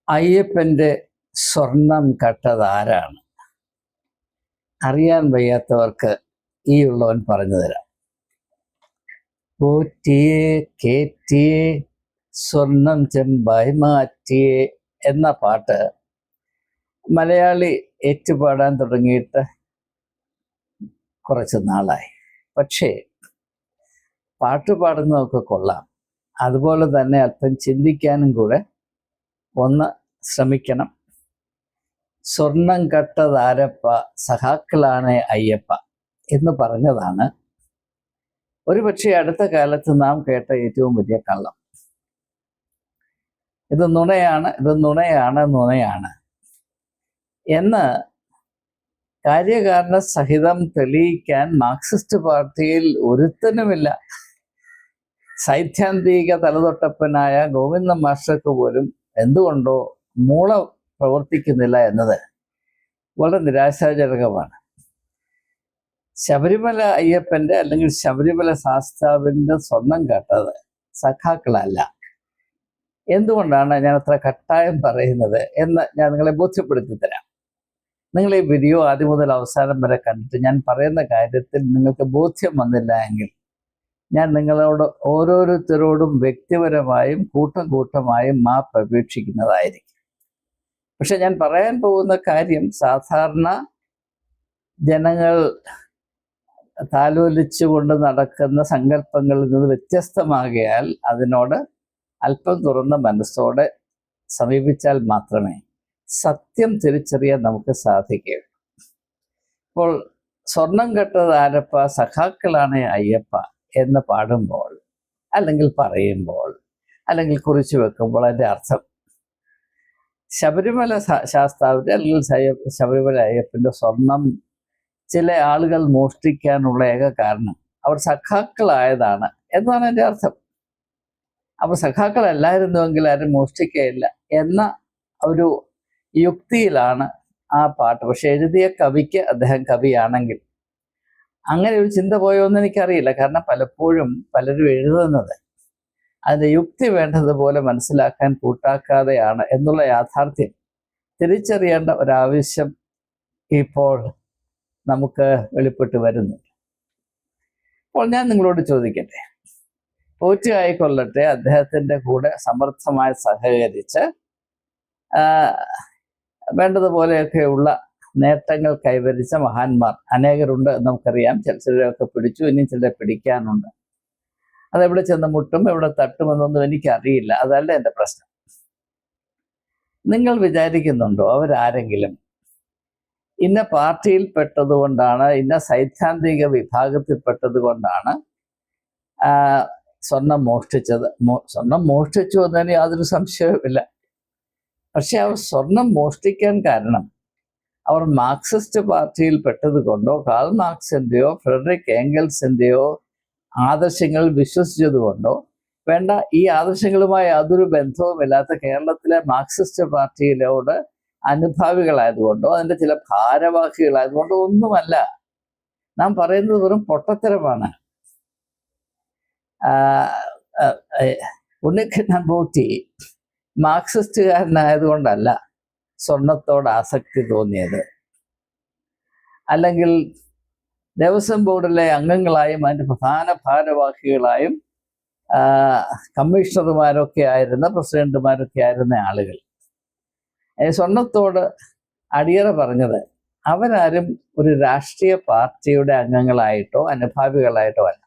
അയ്യപ്പൻ്റെ സ്വർണം കട്ടതാരാണ്? അറിയാൻ വയ്യാത്തവർക്ക് ഈ ഉള്ളവൻ പറഞ്ഞു തരാം. പോറ്റിയെ കേറ്റിയെ സ്വർണം ചെമ്പായി മാറ്റിയെ എന്ന പാട്ട് മലയാളി ഏറ്റുപാടാൻ തുടങ്ങിയിട്ട് കുറച്ച് നാളായി. പക്ഷേ പാട്ട് പാടുന്നതൊക്കെ കൊള്ളാം, അതുപോലെ തന്നെ അല്പം ചിന്തിക്കാനും കൂടെ ഒന്ന് ശ്രമിക്കണം. സ്വർണം കട്ടതാരപ്പ സഖാക്കളാണ് അയ്യപ്പ എന്ന് പറഞ്ഞതാണ് ഒരുപക്ഷെ അടുത്ത കാലത്ത് നാം കേട്ട ഏറ്റവും വലിയ കള്ളം. ഇത് നുണയാണ്, ഇത് നുണയാണ്, നുണയാണ് എന്ന് കാര്യകാരണ സഹിതം തെളിയിക്കാൻ മാർക്സിസ്റ്റ് പാർട്ടിയിൽ ഒരുത്തനുമില്ല. സൈദ്ധാന്തിക തലതൊട്ടപ്പനായ ഗോവിന്ദ മാസ്റ്റർക്ക് പോലും എന്തുകൊണ്ടോ മൂള പ്രവർത്തിക്കുന്നില്ല എന്നത് വളരെ നിരാശാജനകമാണ്. ശബരിമല അയ്യപ്പൻ്റെ അല്ലെങ്കിൽ ശബരിമല ശാസ്താവിൻ്റെ സ്വർണം കട്ടത് സഖാക്കളല്ല. എന്തുകൊണ്ടാണ് ഞാൻ അത്ര കട്ടായം പറയുന്നത് എന്ന് ഞാൻ നിങ്ങളെ ബോധ്യപ്പെടുത്തി തരാം. നിങ്ങൾ ഈ വീഡിയോ ആദ്യം മുതൽ അവസാനം വരെ കണ്ടിട്ട് ഞാൻ പറയുന്ന കാര്യത്തിൽ നിങ്ങൾക്ക് ബോധ്യം വന്നില്ല എങ്കിൽ ഞാൻ നിങ്ങളോട് ഓരോരുത്തരോടും വ്യക്തിപരമായും കൂട്ടമായും മാപ്പ് അപേക്ഷിക്കുന്നതായിരിക്കും. പക്ഷെ ഞാൻ പറയാൻ പോകുന്ന കാര്യം സാധാരണ ജനങ്ങൾ താലോലിച്ചുകൊണ്ട് നടക്കുന്ന സങ്കല്പങ്ങളിൽ നിന്ന് വ്യത്യസ്തമാകിയാൽ അതിനോട് അല്പം തുറന്ന മനസ്സോടെ സമീപിച്ചാൽ മാത്രമേ സത്യം തിരിച്ചറിയാൻ നമുക്ക് സാധിക്കുകയുള്ളൂ. ഇപ്പോൾ സ്വർണം കട്ടതാരപ്പ സഖാക്കളാണ് അയ്യപ്പ എന്ന് പാടുമ്പോൾ അല്ലെങ്കിൽ പറയുമ്പോൾ അല്ലെങ്കിൽ കുറിച്ചു വെക്കുമ്പോൾ അതിൻ്റെ അർത്ഥം ശബരിമല ശാസ്താവിൻ്റെ അല്ലെങ്കിൽ ശബരിമല അയ്യപ്പൻ്റെ സ്വർണം ചില ആളുകൾ മോഷ്ടിക്കാനുള്ള ഏക കാരണം അവർ സഖാക്കളായതാണ് എന്നാണ് എൻ്റെ അർത്ഥം. അപ്പോൾ സഖാക്കളല്ലായിരുന്നുവെങ്കിൽ ആരും മോഷ്ടിക്കുകയില്ല എന്ന ഒരു യുക്തിയിലാണ് ആ പാട്ട്. പക്ഷെ എഴുതിയ കവിക്ക്, അദ്ദേഹം കവിയാണെങ്കിൽ അങ്ങനെ ഒരു ചിന്ത പോയോ എന്ന് എനിക്കറിയില്ല. കാരണം പലപ്പോഴും പലരും എഴുതുന്നത് അതിൻ്റെ യുക്തി വേണ്ടതുപോലെ മനസ്സിലാക്കാൻ കൂട്ടാക്കാതെയാണ് എന്നുള്ള യാഥാർത്ഥ്യം തിരിച്ചറിയേണ്ട ഒരാവശ്യം ഇപ്പോൾ നമുക്ക് വെളിപ്പെട്ട് വരുന്നുണ്ട്. അപ്പോൾ ഞാൻ നിങ്ങളോട് ചോദിക്കട്ടെ, പോറ്റി ആയിക്കൊള്ളട്ടെ, അദ്ദേഹത്തിൻ്റെ കൂടെ സമർത്ഥമായി സഹകരിച്ച് വേണ്ടതുപോലെയൊക്കെയുള്ള നേട്ടങ്ങൾ കൈവരിച്ച മഹാന്മാർ അനേകരുണ്ട് നമുക്കറിയാം. ചിലരൊക്കെ പിടിച്ചു, ഇനി ചിലരെ പിടിക്കാനുണ്ട്. അതെവിടെ ചെന്ന് മുട്ടും എവിടെ തട്ടുമെന്നൊന്നും എനിക്കറിയില്ല. അതല്ല എൻ്റെ പ്രശ്നം. നിങ്ങൾ വിചാരിക്കുന്നുണ്ടോ അവരാരെങ്കിലും ഇന്ന പാർട്ടിയിൽപ്പെട്ടത് കൊണ്ടാണ്, ഇന്ന സൈദ്ധാന്തിക വിഭാഗത്തിൽപ്പെട്ടത് കൊണ്ടാണ് സ്വർണം മോഷ്ടിച്ചത്? സ്വർണം മോഷ്ടിച്ചു എന്നതിന് യാതൊരു സംശയവുമില്ല. പക്ഷെ അവർ സ്വർണം മോഷ്ടിക്കാൻ കാരണം അവർ മാർക്സിസ്റ്റ് പാർട്ടിയിൽ പെട്ടത് കൊണ്ടോ കാൾ മാർക്സിൻ്റെയോ ഫ്രെഡറിക് ഏംഗൽസിൻ്റെയോ ആദർശങ്ങൾ വിശ്വസിച്ചത് കൊണ്ടോ വേണ്ട, ഈ ആദർശങ്ങളുമായി യാതൊരു ബന്ധവുമില്ലാത്ത കേരളത്തിലെ മാർക്സിസ്റ്റ് പാർട്ടിയിലോട് അനുഭാവികളായതുകൊണ്ടോ അതിൻ്റെ ചില ഭാരവാഹികളായതുകൊണ്ടോ ഒന്നുമല്ല. നാം പറയുന്നത് വെറും പൊട്ടത്തരമാണ്. ഉണ്ണിക്കണ്ണൻ പോറ്റി മാർക്സിസ്റ്റുകാരനായതുകൊണ്ടല്ല സ്വർണത്തോട് ആസക്തി തോന്നിയത്, അല്ലെങ്കിൽ ദേവസ്വം ബോർഡിലെ അംഗങ്ങളായും അതിൻ്റെ പ്രധാന ഭാരവാഹികളായും കമ്മീഷണർമാരൊക്കെ ആയിരുന്ന, പ്രസിഡന്റുമാരൊക്കെ ആയിരുന്ന ആളുകൾ സ്വർണത്തോട് അടിയറ പറഞ്ഞത് അവരാരും ഒരു രാഷ്ട്രീയ പാർട്ടിയുടെ അംഗങ്ങളായിട്ടോ അനുഭാവികളായിട്ടോ അല്ല.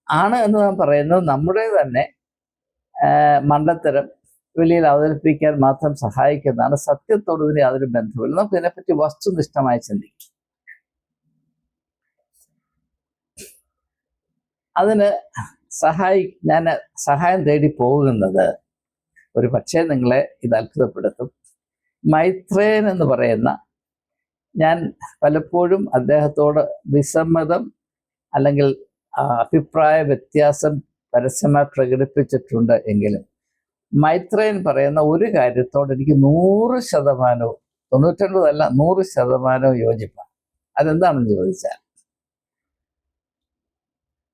ആണ് എന്ന് നാം പറയുന്നത് നമ്മുടെ തന്നെ മണ്ടത്തരം വെളിയിൽ അവതരിപ്പിക്കാൻ മാത്രം സഹായിക്കുന്നതാണ്. സത്യത്തോട് ഇതിന് യാതൊരു ബന്ധമില്ല. നമുക്ക് ഇതിനെപ്പറ്റി വസ്തുനിഷ്ഠമായി ചിന്തിക്കും. അതിന് ഞാൻ സഹായം തേടി പോകുന്നത് ഒരു പക്ഷേ നിങ്ങളെ ഇത് അത്ഭുതപ്പെടുത്തും. മൈത്രേയൻ എന്ന് പറയുന്ന, ഞാൻ പലപ്പോഴും അദ്ദേഹത്തോട് വിസമ്മതം അല്ലെങ്കിൽ അഭിപ്രായ വ്യത്യാസം പരസ്യമായി പ്രകടിപ്പിച്ചിട്ടുണ്ട് എങ്കിലും മൈത്രേയൻ പറയുന്ന ഒരു കാര്യത്തോട് എനിക്ക് 100%, 99 100% യോജിപ്പാണ്. അതെന്താണെന്ന് ചോദിച്ചാൽ,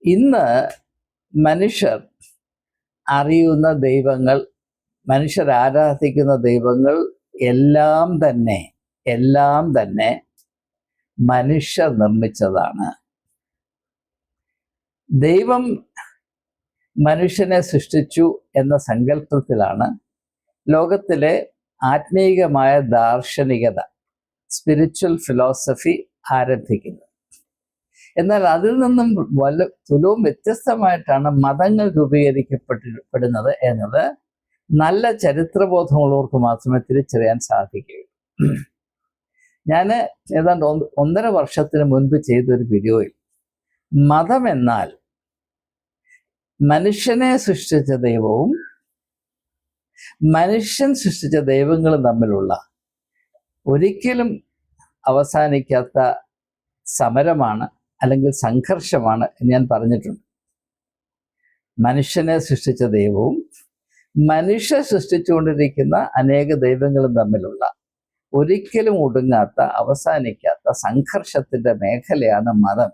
ഇന്ന് മനുഷ്യർ അറിയുന്ന ദൈവങ്ങൾ മനുഷ്യർ ആരാധിക്കുന്ന ദൈവങ്ങൾ എല്ലാം തന്നെ മനുഷ്യർ നിർമ്മിച്ചതാണ്. ദൈവം മനുഷ്യനെ സൃഷ്ടിച്ചു എന്ന സങ്കല്പത്തിലാണ് ലോകത്തിലെ ആത്മീയമായ ദാർശനികത, സ്പിരിച്വൽ ഫിലോസഫി ആരംഭിക്കുന്നത്. എന്നാൽ അതിൽ നിന്നും തുലവും വ്യത്യസ്തമായിട്ടാണ് മതങ്ങൾ രൂപീകരിക്കപ്പെടുന്നത് എന്നത് നല്ല ചരിത്രബോധമുള്ളവർക്ക് മാത്രമേ തിരിച്ചറിയാൻ സാധിക്കുകയുള്ളൂ. ഞാൻ ഏതാണ്ട് 1.5 വർഷത്തിന് മുൻപ് ചെയ്തൊരു വീഡിയോയിൽ മതം എന്നാൽ മനുഷ്യനെ സൃഷ്ടിച്ച ദൈവവും മനുഷ്യൻ സൃഷ്ടിച്ച ദൈവങ്ങളും തമ്മിലുള്ള ഒരിക്കലും അവസാനിക്കാത്ത സമരമാണ്, അല്ലെങ്കിൽ സംഘർഷമാണ് എന്ന് ഞാൻ പറഞ്ഞിട്ടുണ്ട്. മനുഷ്യനെ സൃഷ്ടിച്ച ദൈവവും മനുഷ്യ സൃഷ്ടിച്ചുകൊണ്ടിരിക്കുന്ന അനേക ദൈവങ്ങളും തമ്മിലുള്ള ഒരിക്കലും ഒടുങ്ങാത്ത, അവസാനിക്കാത്ത സംഘർഷത്തിന്റെ മേഖലയാണ് മതം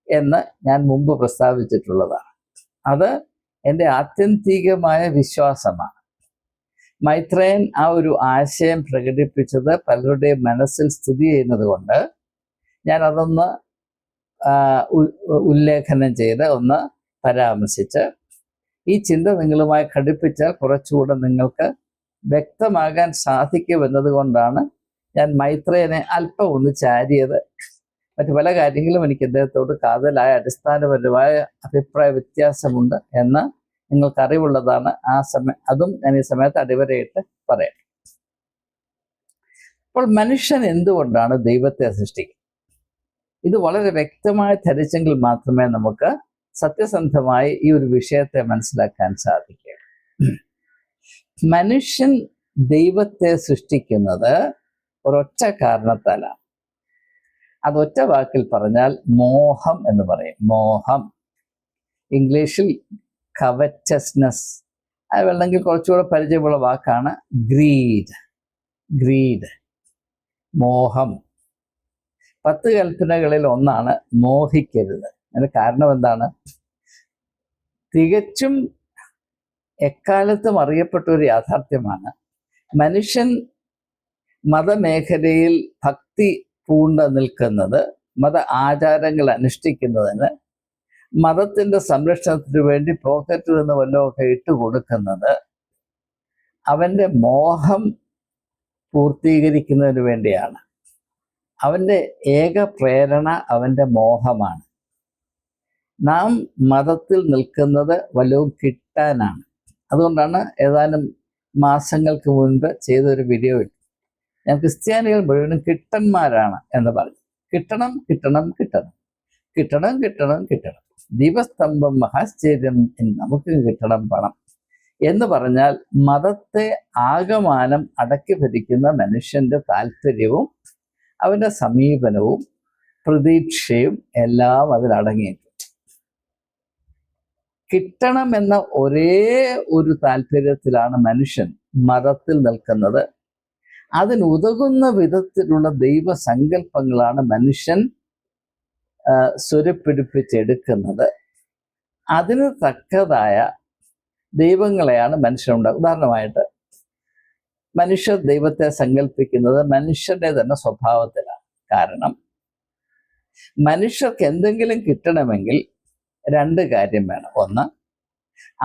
എന്ന് ഞാൻ മുമ്പ് പ്രസ്താവിച്ചിട്ടുള്ളതാണ്. അത് എൻ്റെ ആത്യന്തികമായ വിശ്വാസമാണ്. മൈത്രേയൻ ആ ഒരു ആശയം പ്രകടിപ്പിച്ചത് പലരുടെയും മനസ്സിൽ സ്ഥിതി ചെയ്യുന്നത് കൊണ്ട് ഞാൻ അതൊന്ന് ഉല്ലേഖനം ചെയ്ത് ഒന്ന് പരാമർശിച്ച് ഈ ചിന്ത നിങ്ങളുമായി ഘടിപ്പിച്ചാൽ കുറച്ചുകൂടെ നിങ്ങൾക്ക് വ്യക്തമാകാൻ സാധിക്കുമെന്നത് കൊണ്ടാണ് ഞാൻ മൈത്രേയനെ അല്പം ഒന്ന് ചാരിയത്. മറ്റു പല കാര്യങ്ങളും എനിക്ക് അദ്ദേഹത്തോട് കാതലായ അടിസ്ഥാനപരമായ അഭിപ്രായ വ്യത്യാസമുണ്ട് എന്ന് നിങ്ങൾക്കറിവുള്ളതാണ്. അതും ഞാൻ ഈ സമയത്ത് അടിവരയിട്ട് പറയാം. അപ്പോൾ മനുഷ്യൻ എന്തുകൊണ്ടാണ് ദൈവത്തെ സൃഷ്ടിക്കുന്നത്? ഇത് വളരെ വ്യക്തമായി ധരിച്ചെങ്കിൽ മാത്രമേ നമുക്ക് സത്യസന്ധമായി ഈ ഒരു വിഷയത്തെ മനസ്സിലാക്കാൻ സാധിക്കൂ. മനുഷ്യൻ ദൈവത്തെ സൃഷ്ടിക്കുന്നത് ഒരൊറ്റ കാരണത്താലാണ്. അതൊറ്റ വാക്കിൽ പറഞ്ഞാൽ മോഹം എന്ന് പറയും. മോഹം, ഇംഗ്ലീഷിൽ കവറ്റസ്നെസ്, അല്ലെങ്കിൽ കുറച്ചുകൂടെ പരിചയമുള്ള വാക്കാണ് ഗ്രീഡ്. മോഹം. 10 കൽപ്പനകളിൽ ഒന്നാണ് മോഹിക്കരുത്. അതിന് കാരണം എന്താണ്? തികച്ചും എക്കാലത്തും അറിയപ്പെട്ട ഒരു യാഥാർത്ഥ്യമാണ്. മനുഷ്യൻ മതമേഖലയിൽ ഭക്തി പൂണ്ട നിൽക്കുന്നത്, മത ആചാരങ്ങൾ അനുഷ്ഠിക്കുന്നതിന്, മതത്തിൻ്റെ സംരക്ഷണത്തിന് വേണ്ടി പോക്കറ്റിൽ നിന്ന് വല്ലതൊക്കെ ഇട്ടുകൊടുക്കുന്നത് അവൻ്റെ മോഹം പൂർത്തീകരിക്കുന്നതിന് വേണ്ടിയാണ്. അവൻ്റെ ഏക പ്രേരണ അവൻ്റെ മോഹമാണ്. നാം മതത്തിൽ നിൽക്കുന്നത് വല്ലതും കിട്ടാനാണ്. അതുകൊണ്ടാണ് ഏതാനും മാസങ്ങൾക്ക് മുൻപ് ചെയ്തൊരു വീഡിയോയിൽ ഞാൻ ക്രിസ്ത്യാനികൾ മുഴുവനും കിട്ടന്മാരാണ് എന്ന് പറഞ്ഞു. കിട്ടണം. ദീപസ്തംഭം മഹാശ്ചര്യം, നമുക്ക് കിട്ടണം പണം എന്ന് പറഞ്ഞാൽ മതത്തെ ആകമാനം അടക്കി ഭരിക്കുന്ന മനുഷ്യന്റെ താല്പര്യവും അവൻ്റെ സമീപനവും പ്രതീക്ഷയും എല്ലാം അതിലടങ്ങിയിട്ടുണ്ട്. കിട്ടണമെന്ന ഒരേ ഒരു താല്പര്യത്തിലാണ് മനുഷ്യൻ മതത്തിൽ നിൽക്കുന്നത്. അതിനുതകുന്ന വിധത്തിലുള്ള ദൈവസങ്കല്പങ്ങളാണ് മനുഷ്യൻ സ്വരപ്പിടിപ്പിച്ചെടുക്കുന്നത്. അതിന് തക്കതായ ദൈവങ്ങളെയാണ് മനുഷ്യനുണ്ടാകുന്നത്. ഉദാഹരണമായിട്ട് മനുഷ്യർ ദൈവത്തെ സങ്കല്പിക്കുന്നത് മനുഷ്യന്റെ തന്നെ സ്വഭാവത്തിലാണ്. കാരണം മനുഷ്യർക്ക് എന്തെങ്കിലും കിട്ടണമെങ്കിൽ 2 കാര്യം വേണം. ഒന്ന്,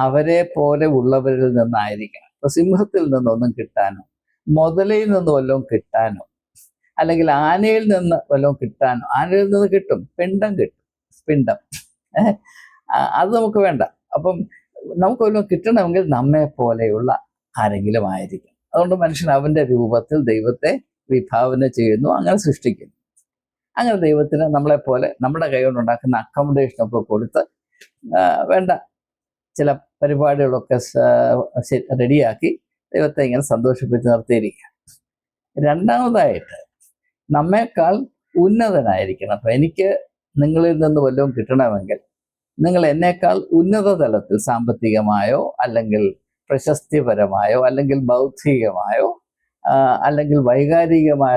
അവരെ പോലെ ഉള്ളവരിൽ നിന്നായിരിക്കണം. ഇപ്പൊ സിംഹത്തിൽ നിന്നൊന്നും കിട്ടാനോ, മുതലയിൽ നിന്ന് വല്ലതും കിട്ടാനോ, അല്ലെങ്കിൽ ആനയിൽ നിന്ന് വല്ലതും കിട്ടാനോ, ആനയിൽ നിന്ന് കിട്ടും, പിണ്ടം അത് നമുക്ക് വേണ്ട. അപ്പം നമുക്ക് വല്ലതും കിട്ടണമെങ്കിൽ നമ്മെ പോലെയുള്ള ആരെങ്കിലും ആയിരിക്കും. അതുകൊണ്ട് മനുഷ്യൻ അവൻ്റെ രൂപത്തിൽ ദൈവത്തെ വിഭാവന ചെയ്യുന്നു, അങ്ങനെ സൃഷ്ടിക്കുന്നു. അങ്ങനെ ദൈവത്തിന് നമ്മളെപ്പോലെ നമ്മുടെ കൈകൊണ്ടുണ്ടാക്കുന്ന അക്കോമഡേഷനൊക്കെ കൊടുത്ത് വേണ്ട ചില പരിപാടികളൊക്കെ റെഡിയാക്കി ദൈവത്തെ ഇങ്ങനെ സന്തോഷിപ്പിച്ച് നിർത്തിയിരിക്കുക. രണ്ടാമതായിട്ട് നമ്മേക്കാൾ ഉന്നതനായിരിക്കണം. അപ്പം എനിക്ക് നിങ്ങളിൽ നിന്ന് വല്ലതും കിട്ടണമെങ്കിൽ നിങ്ങൾ എന്നേക്കാൾ ഉന്നത തലത്തിൽ സാമ്പത്തികമായോ അല്ലെങ്കിൽ പ്രശസ്തിപരമായോ അല്ലെങ്കിൽ ബൗദ്ധികമായോ അല്ലെങ്കിൽ വൈകാരികമായ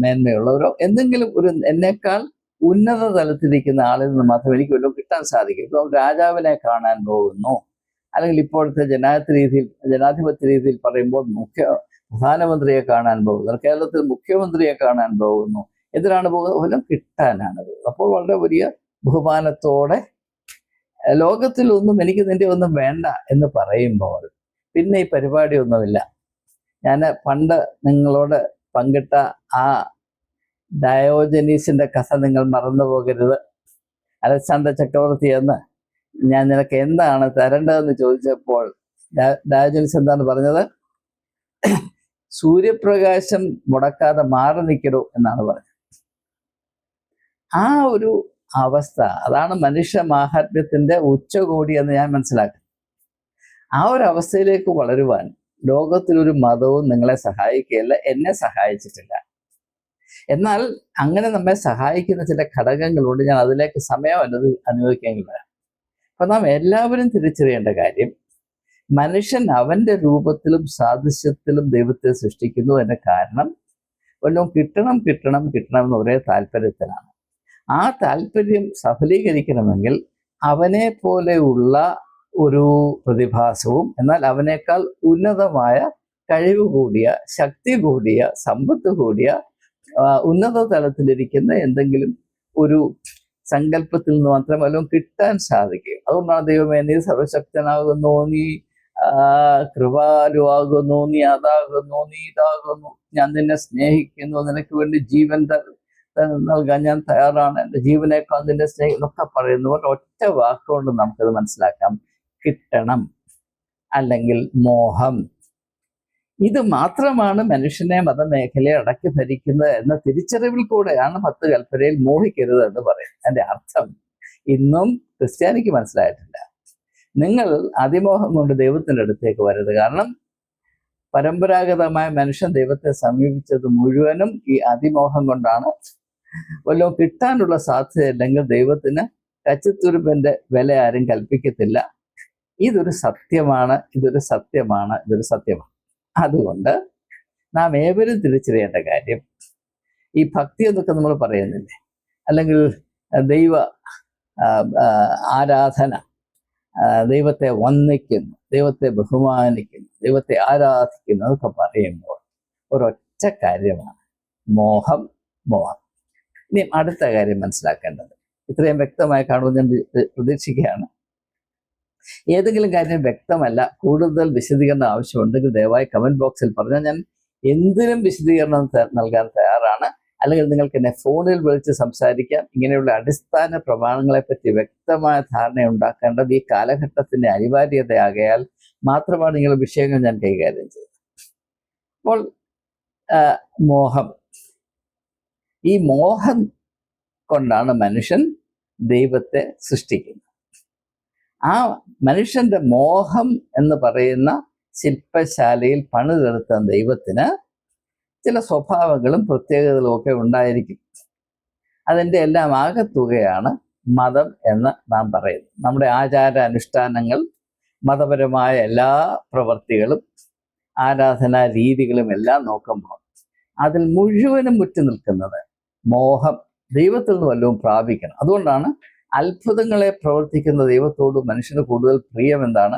മേന്മയുള്ളവരോ എന്തെങ്കിലും ഒരു എന്നേക്കാൾ ഉന്നത തലത്തിലിരിക്കുന്ന ആളിൽ നിന്ന് മാത്രമേ എനിക്ക് വല്ലതും കിട്ടാൻ സാധിക്കും. ഇപ്പം രാജാവിനെ കാണാൻ പോകുന്നു, അല്ലെങ്കിൽ ഇപ്പോഴത്തെ ജനാധിപത്യ രീതിയിൽ പറയുമ്പോൾ പ്രധാനമന്ത്രിയെ കാണാൻ പോകുന്നു, കേരളത്തിൽ മുഖ്യമന്ത്രിയെ കാണാൻ പോകുന്നു, എന്തിനാണ് പോകുന്നത്? വല്ലതും കിട്ടാനാണ് പോകുന്നത്. അപ്പോൾ വളരെ വലിയ ബഹുമാനത്തോടെ ലോകത്തിലൊന്നും എനിക്ക് നിന്റെ ഒന്നും വേണ്ട എന്ന് പറയുമ്പോൾ പിന്നെ ഈ പരിപാടിയൊന്നുമില്ല. ഞാൻ പണ്ട് നിങ്ങളോട് പങ്കിട്ട ആ ഡയോജനീസിന്റെ കഥ നിങ്ങൾ മറന്നു പോകരുത്. അലക്സാണ്ടർ ചക്രവർത്തി എന്ന് ഞാൻ നിനക്ക് എന്താണ് തരേണ്ടതെന്ന് ചോദിച്ചപ്പോൾ ഡയോജനീസ് എന്താണ് പറഞ്ഞത്? സൂര്യപ്രകാശം മുടക്കാതെ മാറി നിൽക്കണോ എന്നാണ് പറഞ്ഞത്. ആ ഒരു അവസ്ഥ, അതാണ് മനുഷ്യ മാഹാത്മ്യത്തിന്റെ ഉച്ചകോടി എന്ന് ഞാൻ മനസ്സിലാക്കുന്നു. ആ ഒരു അവസ്ഥയിലേക്ക് വളരുവാൻ ലോകത്തിലൊരു മതവും നിങ്ങളെ സഹായിക്കുകയല്ല, എന്നെ സഹായിച്ചിട്ടില്ല. എന്നാൽ അങ്ങനെ നമ്മെ സഹായിക്കുന്ന ചില ഘടകങ്ങളുണ്ട്. ഞാൻ അതിലേക്ക് സമയം അനുവദിക്കെങ്കിൽ വരാം. അപ്പൊ നാം എല്ലാവരും തിരിച്ചറിയേണ്ട കാര്യം, മനുഷ്യൻ അവന്റെ രൂപത്തിലും സാദൃശ്യത്തിലും ദൈവത്തെ സൃഷ്ടിക്കുന്നു. എന്ന കാരണം വല്ലതും കിട്ടണം എന്ന് ഒരേ താല്പര്യത്തിലാണ്. ആ താല്പര്യം സഫലീകരിക്കണമെങ്കിൽ അവനെ പോലെയുള്ള ഒരു പ്രതിഭാസവും എന്നാൽ അവനേക്കാൾ ഉന്നതമായ കഴിവ് കൂടിയ, ശക്തി കൂടിയ, സമ്പത്ത് കൂടിയ, ഉന്നത തലത്തിലിരിക്കുന്ന എന്തെങ്കിലും ഒരു സങ്കല്പത്തിൽ നിന്ന് മാത്രം വല്ലതും കിട്ടാൻ സാധിക്കും. അതുകൊണ്ടാണ് ദൈവമേ നീ സർവശക്തനാകുന്നു, നീ കൃപാലുവാകുന്നു, നീ അതാകുന്നു, നീ ഇതാകുന്നു, ഞാൻ നിന്നെ സ്നേഹിക്കുന്നു, നിനക്ക് വേണ്ടി ജീവൻ നൽകാൻ ഞാൻ തയ്യാറാണ്, എൻ്റെ ജീവനേക്കാൾ നിന്റെ സ്നേഹം എന്നൊക്കെ പറയുന്നവർ ഒറ്റ വാക്കുകൊണ്ട് നമുക്കത് മനസ്സിലാക്കാം. കിട്ടണം അല്ലെങ്കിൽ മോഹം. ഇത് മാത്രമാണ് മനുഷ്യനെ മതമേഖലയെ അടക്കി ഭരിക്കുന്നത് എന്ന തിരിച്ചറിവിൽ കൂടെയാണ് 10 കൽപ്പനയിൽ മോഹിക്കരുത് എന്ന് പറയുന്നത്. അതിന്റെ അർത്ഥം ഇന്നും ക്രിസ്ത്യാനിക്ക് മനസ്സിലായിട്ടില്ല. നിങ്ങൾ അതിമോഹം കൊണ്ട് ദൈവത്തിൻ്റെ അടുത്തേക്ക് വരരുത്. കാരണം പരമ്പരാഗതമായ മനുഷ്യൻ ദൈവത്തെ സമീപിച്ചത് മുഴുവനും ഈ അതിമോഹം കൊണ്ടാണ്. വല്ലതും കിട്ടാനുള്ള സാധ്യതയില്ലെങ്കിൽ ദൈവത്തിന് കച്ചിത്തുരുമ്പിന്റെ വില ആരും കൽപ്പിക്കത്തില്ല. ഇതൊരു സത്യമാണ്. അതുകൊണ്ട് നാം ഏവരും തിരിച്ചറിയേണ്ട കാര്യം, ഈ ഭക്തി എന്നൊക്കെ നമ്മൾ പറയുന്നില്ലേ, അല്ലെങ്കിൽ ദൈവ ആരാധന, ദൈവത്തെ വന്ദിക്കുന്നു, ദൈവത്തെ ബഹുമാനിക്കുന്നു, ദൈവത്തെ ആരാധിക്കുന്നു എന്നൊക്കെ പറയുമ്പോൾ ഒരൊറ്റ കാര്യമാണ് മോഹം. ഇനി അടുത്ത കാര്യം മനസ്സിലാക്കേണ്ടത്, ഇത്രയും വ്യക്തമായി കാണുമെന്ന് ഞാൻ പ്രതീക്ഷിക്കുകയാണ്. ഏതെങ്കിലും കാര്യം വ്യക്തമല്ല, കൂടുതൽ വിശദീകരണം ആവശ്യമുണ്ടെങ്കിൽ ദയവായി കമന്റ് ബോക്സിൽ പറഞ്ഞാൽ ഞാൻ എന്തിനും വിശദീകരണം നൽകാൻ തയ്യാറാണ്. അല്ലെങ്കിൽ നിങ്ങൾക്ക് എന്നെ ഫോണിൽ വിളിച്ച് സംസാരിക്കാം. ഇങ്ങനെയുള്ള അടിസ്ഥാന പ്രമാണങ്ങളെ പറ്റി വ്യക്തമായ ധാരണ ഉണ്ടാക്കേണ്ടത് ഈ കാലഘട്ടത്തിന്റെ അനിവാര്യതയാകയാൽ മാത്രമാണ് നിങ്ങളുടെ വിഷയങ്ങൾ ഞാൻ കൈകാര്യം ചെയ്തത്. അപ്പോൾ മോഹം, ഈ മോഹം കൊണ്ടാണ് മനുഷ്യൻ ദൈവത്തെ സൃഷ്ടിക്കുന്നത്. ആ മനുഷ്യന്റെ മോഹം എന്ന് പറയുന്ന ശില്പശാലയിൽ പണിതെടുത്ത ദൈവത്തിന് ചില സ്വഭാവങ്ങളും പ്രത്യേകതകളും ഒക്കെ ഉണ്ടായിരിക്കും. അതിൻ്റെ എല്ലാം ആകത്തുകയാണ് മതം എന്ന് നാം പറയുന്നത്. നമ്മുടെ ആചാര അനുഷ്ഠാനങ്ങൾ, മതപരമായ എല്ലാ പ്രവൃത്തികളും, ആരാധനാ രീതികളും എല്ലാം നോക്കുമ്പോൾ അതിൽ മുഴുവനും മുറ്റി നിൽക്കുന്നത് മോഹം, ദൈവത്തിൽ നിന്ന് വല്ലതും പ്രാപിക്കണം. അതുകൊണ്ടാണ് അത്ഭുതങ്ങളെ പ്രവർത്തിക്കുന്ന ദൈവത്തോട് മനുഷ്യന് കൂടുതൽ പ്രിയം. എന്താണ്?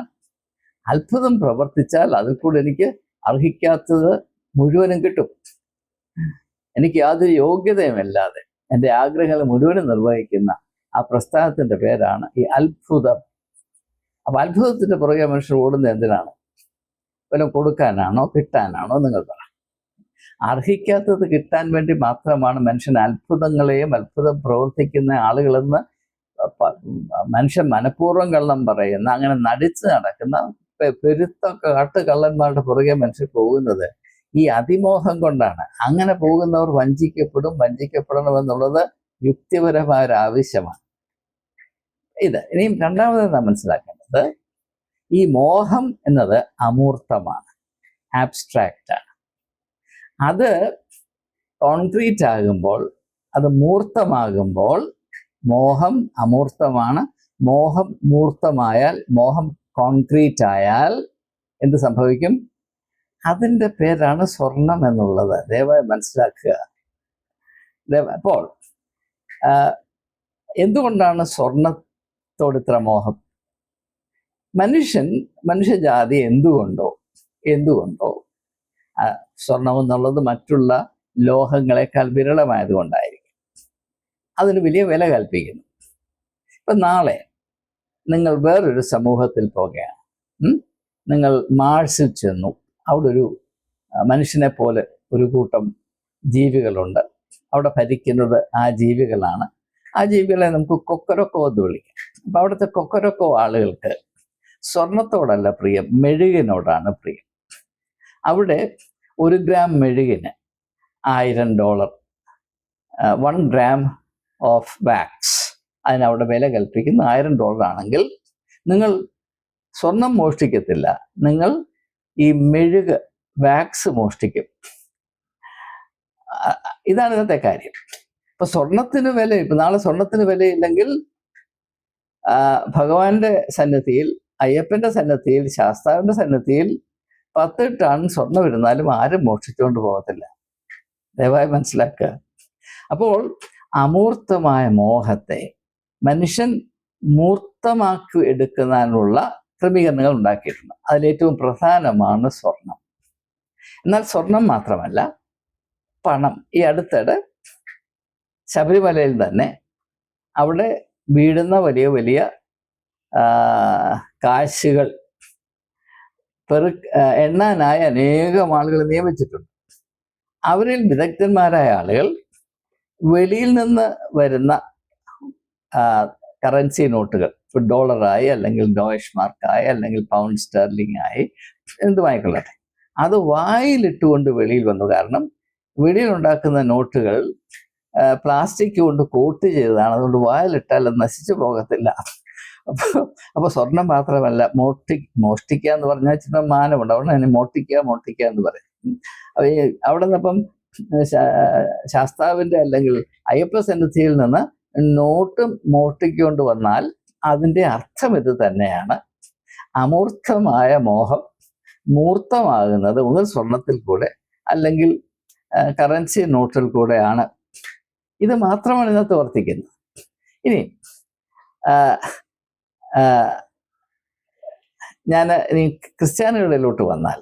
അത്ഭുതം പ്രവർത്തിച്ചാൽ അതിൽ കൂടെ എനിക്ക് അർഹിക്കാത്തത് മുഴുവനും കിട്ടും. എനിക്ക് യാതൊരു യോഗ്യതയുമില്ലാതെ എൻ്റെ ആഗ്രഹങ്ങൾ മുഴുവനും നിർവഹിക്കുന്ന ആ പ്രസ്ഥാനത്തിൻ്റെ പേരാണ് ഈ അത്ഭുതം. അപ്പൊ അത്ഭുതത്തിന്റെ പുറകെ മനുഷ്യർ ഓടുന്നത് എന്തിനാണ്? വല്ലതും കൊടുക്കാനാണോ, കിട്ടാനാണോ? നിങ്ങൾ പറ. അർഹിക്കാത്തത് കിട്ടാൻ വേണ്ടി മാത്രമാണ് മനുഷ്യൻ അത്ഭുതങ്ങളെയും അത്ഭുതം പ്രവർത്തിക്കുന്ന ആളുകളെന്ന് മനുഷ്യൻ മനഃപൂർവ്വം കള്ളം പറയുന്ന, അങ്ങനെ നടിച്ച് നടക്കുന്ന പെരുത്ത കള്ളന്മാരുടെ പുറകെ മനുഷ്യർ പോകുന്നത് ഈ അതിമോഹം കൊണ്ടാണ്. അങ്ങനെ പോകുന്നവർ വഞ്ചിക്കപ്പെടണമെന്നുള്ളത് യുക്തിപരമായ ഒരു ആവശ്യമാണ്. ഇനിയും രണ്ടാമത് നാം മനസ്സിലാക്കേണ്ടത്, ഈ മോഹം എന്നത് അമൂർത്തമാണ്, ആബ്സ്ട്രാക്റ്റ് ആണ്. അത് കോൺക്രീറ്റ് ആകുമ്പോൾ, അത് മൂർത്തമാകുമ്പോൾ, മോഹം അമൂർത്തമാണ്. മോഹം മൂർത്തമായാൽ, മോഹം കോൺക്രീറ്റ് ആയാൽ എന്ത് സംഭവിക്കും? അതിൻ്റെ പേരാണ് സ്വർണം എന്നുള്ളത്. ദയവായി മനസ്സിലാക്കുക. അപ്പോൾ എന്തുകൊണ്ടാണ് സ്വർണത്തോട് ഇത്ര മോഹം? മനുഷ്യജാതി എന്തുകൊണ്ടോ സ്വർണം എന്നുള്ളത് മറ്റുള്ള ലോഹങ്ങളെക്കാൾ വിരളമായതുകൊണ്ടായിരിക്കും അതിന് വലിയ വില കൽപ്പിക്കുന്നു. ഇപ്പം നാളെ നിങ്ങൾ വേറൊരു സമൂഹത്തിൽ പോകുകയാണ്. നിങ്ങൾ മാർസിൽ ചെന്നു. അവിടെ ഒരു മനുഷ്യനെ പോലെ ഒരു കൂട്ടം ജീവികളുണ്ട്. അവിടെ ഭരിക്കുന്നത് ആ ജീവികളാണ്. ആ ജീവികളെ നമുക്ക് കൊക്കരൊക്കോ എന്ന് വിളിക്കാം. അപ്പം അവിടുത്തെ കൊക്കരൊക്കോ ആളുകൾക്ക് സ്വർണത്തോടല്ല പ്രിയം, മെഴുകിനോടാണ് പ്രിയം. അവിടെ 1 ഗ്രാം മെഴുകിന് $1000, 1 ഗ്രാം ഓഫ് വാക്സ് അതിനവിടെ വില കൽപ്പിക്കുന്ന $1000 ആണെങ്കിൽ നിങ്ങൾ സ്വർണം മോഷ്ടിക്കത്തില്ല, നിങ്ങൾ ഈ മെഴുക് വാക്സ് മോഷ്ടിക്കും. ഇതാണ് ഇന്നത്തെ കാര്യം. ഇപ്പൊ സ്വർണത്തിന് വില, ഇപ്പൊ നാളെ സ്വർണത്തിന് വിലയില്ലെങ്കിൽ ഭഗവാന്റെ സന്നിധിയിൽ, അയ്യപ്പന്റെ സന്നിധിയിൽ, ശാസ്താവിന്റെ സന്നിധിയിൽ 10 ടൺ സ്വർണം ഇരുന്നാലും ആരും മോഷ്ടിച്ചുകൊണ്ട് പോകത്തില്ല. ദയവായി മനസ്സിലാക്കുക. അപ്പോൾ അമൂർത്തമായ മോഹത്തെ മനുഷ്യൻ മൂർത്തമാക്കി എടുക്കുന്നതിനുള്ള ക്രമീകരണങ്ങൾ ഉണ്ടാക്കിയിട്ടുണ്ട്. അതിലേറ്റവും പ്രധാനമാണ് സ്വർണം. എന്നാൽ സ്വർണം മാത്രമല്ല, പണം. ഈ അടുത്തിടെ ശബരിമലയിൽ തന്നെ അവിടെ വീഴുന്ന വലിയ വലിയ കാശുകൾ എണ്ണാനായി അനേകം ആളുകൾ നിയമിച്ചിട്ടുണ്ട്. അവരിൽ വിദഗ്ധന്മാരായ ആളുകൾ വെളിയിൽ നിന്ന് വരുന്ന കറൻസി നോട്ടുകൾ, ഡോളറായി അല്ലെങ്കിൽ ഡോയിഷ് മാർക്കായി അല്ലെങ്കിൽ പൗണ്ട് സ്റ്റെർലിംഗ് ആയി എന്തുമായിക്കൊള്ളട്ടെ, അത് വായിലിട്ടുകൊണ്ട് വെളിയിൽ വന്നു. കാരണം വെളിയിൽ ഉണ്ടാക്കുന്ന നോട്ടുകൾ പ്ലാസ്റ്റിക് കൊണ്ട് കോട്ട് ചെയ്തതാണ്. അതുകൊണ്ട് വായിലിട്ടാൽ അത് നശിച്ചു പോകത്തില്ല. അപ്പോൾ സ്വർണം മാത്രമല്ല, മോഷ്ടിക്കുക എന്ന് പറഞ്ഞാൽ ചില മാനമുണ്ട്. അവിടെ തന്നെ മോഷ്ടിക്കുക എന്ന് പറയും. അവിടെ നിന്നപ്പം ശാസ്താവിന്റെ അല്ലെങ്കിൽ അയ്യപ്പ സന്നിധിയിൽ നിന്ന് നോട്ട് മോഷ്ടിക്കൊണ്ട് വന്നാൽ അതിൻ്റെ അർത്ഥം ഇത് തന്നെയാണ്. അമൂർത്തമായ മോഹം മൂർത്തമാകുന്നത് ഒന്നിൽ സ്വർണത്തിൽ കൂടെ അല്ലെങ്കിൽ കറൻസി നോട്ടിൽ കൂടെയാണ്. ഇത് മാത്രമാണ് ഇന്നത്തെ വർത്തിക്കുന്നത്. ഇനി ഞാൻ ഇനി ക്രിസ്ത്യാനികളിലോട്ട് വന്നാൽ,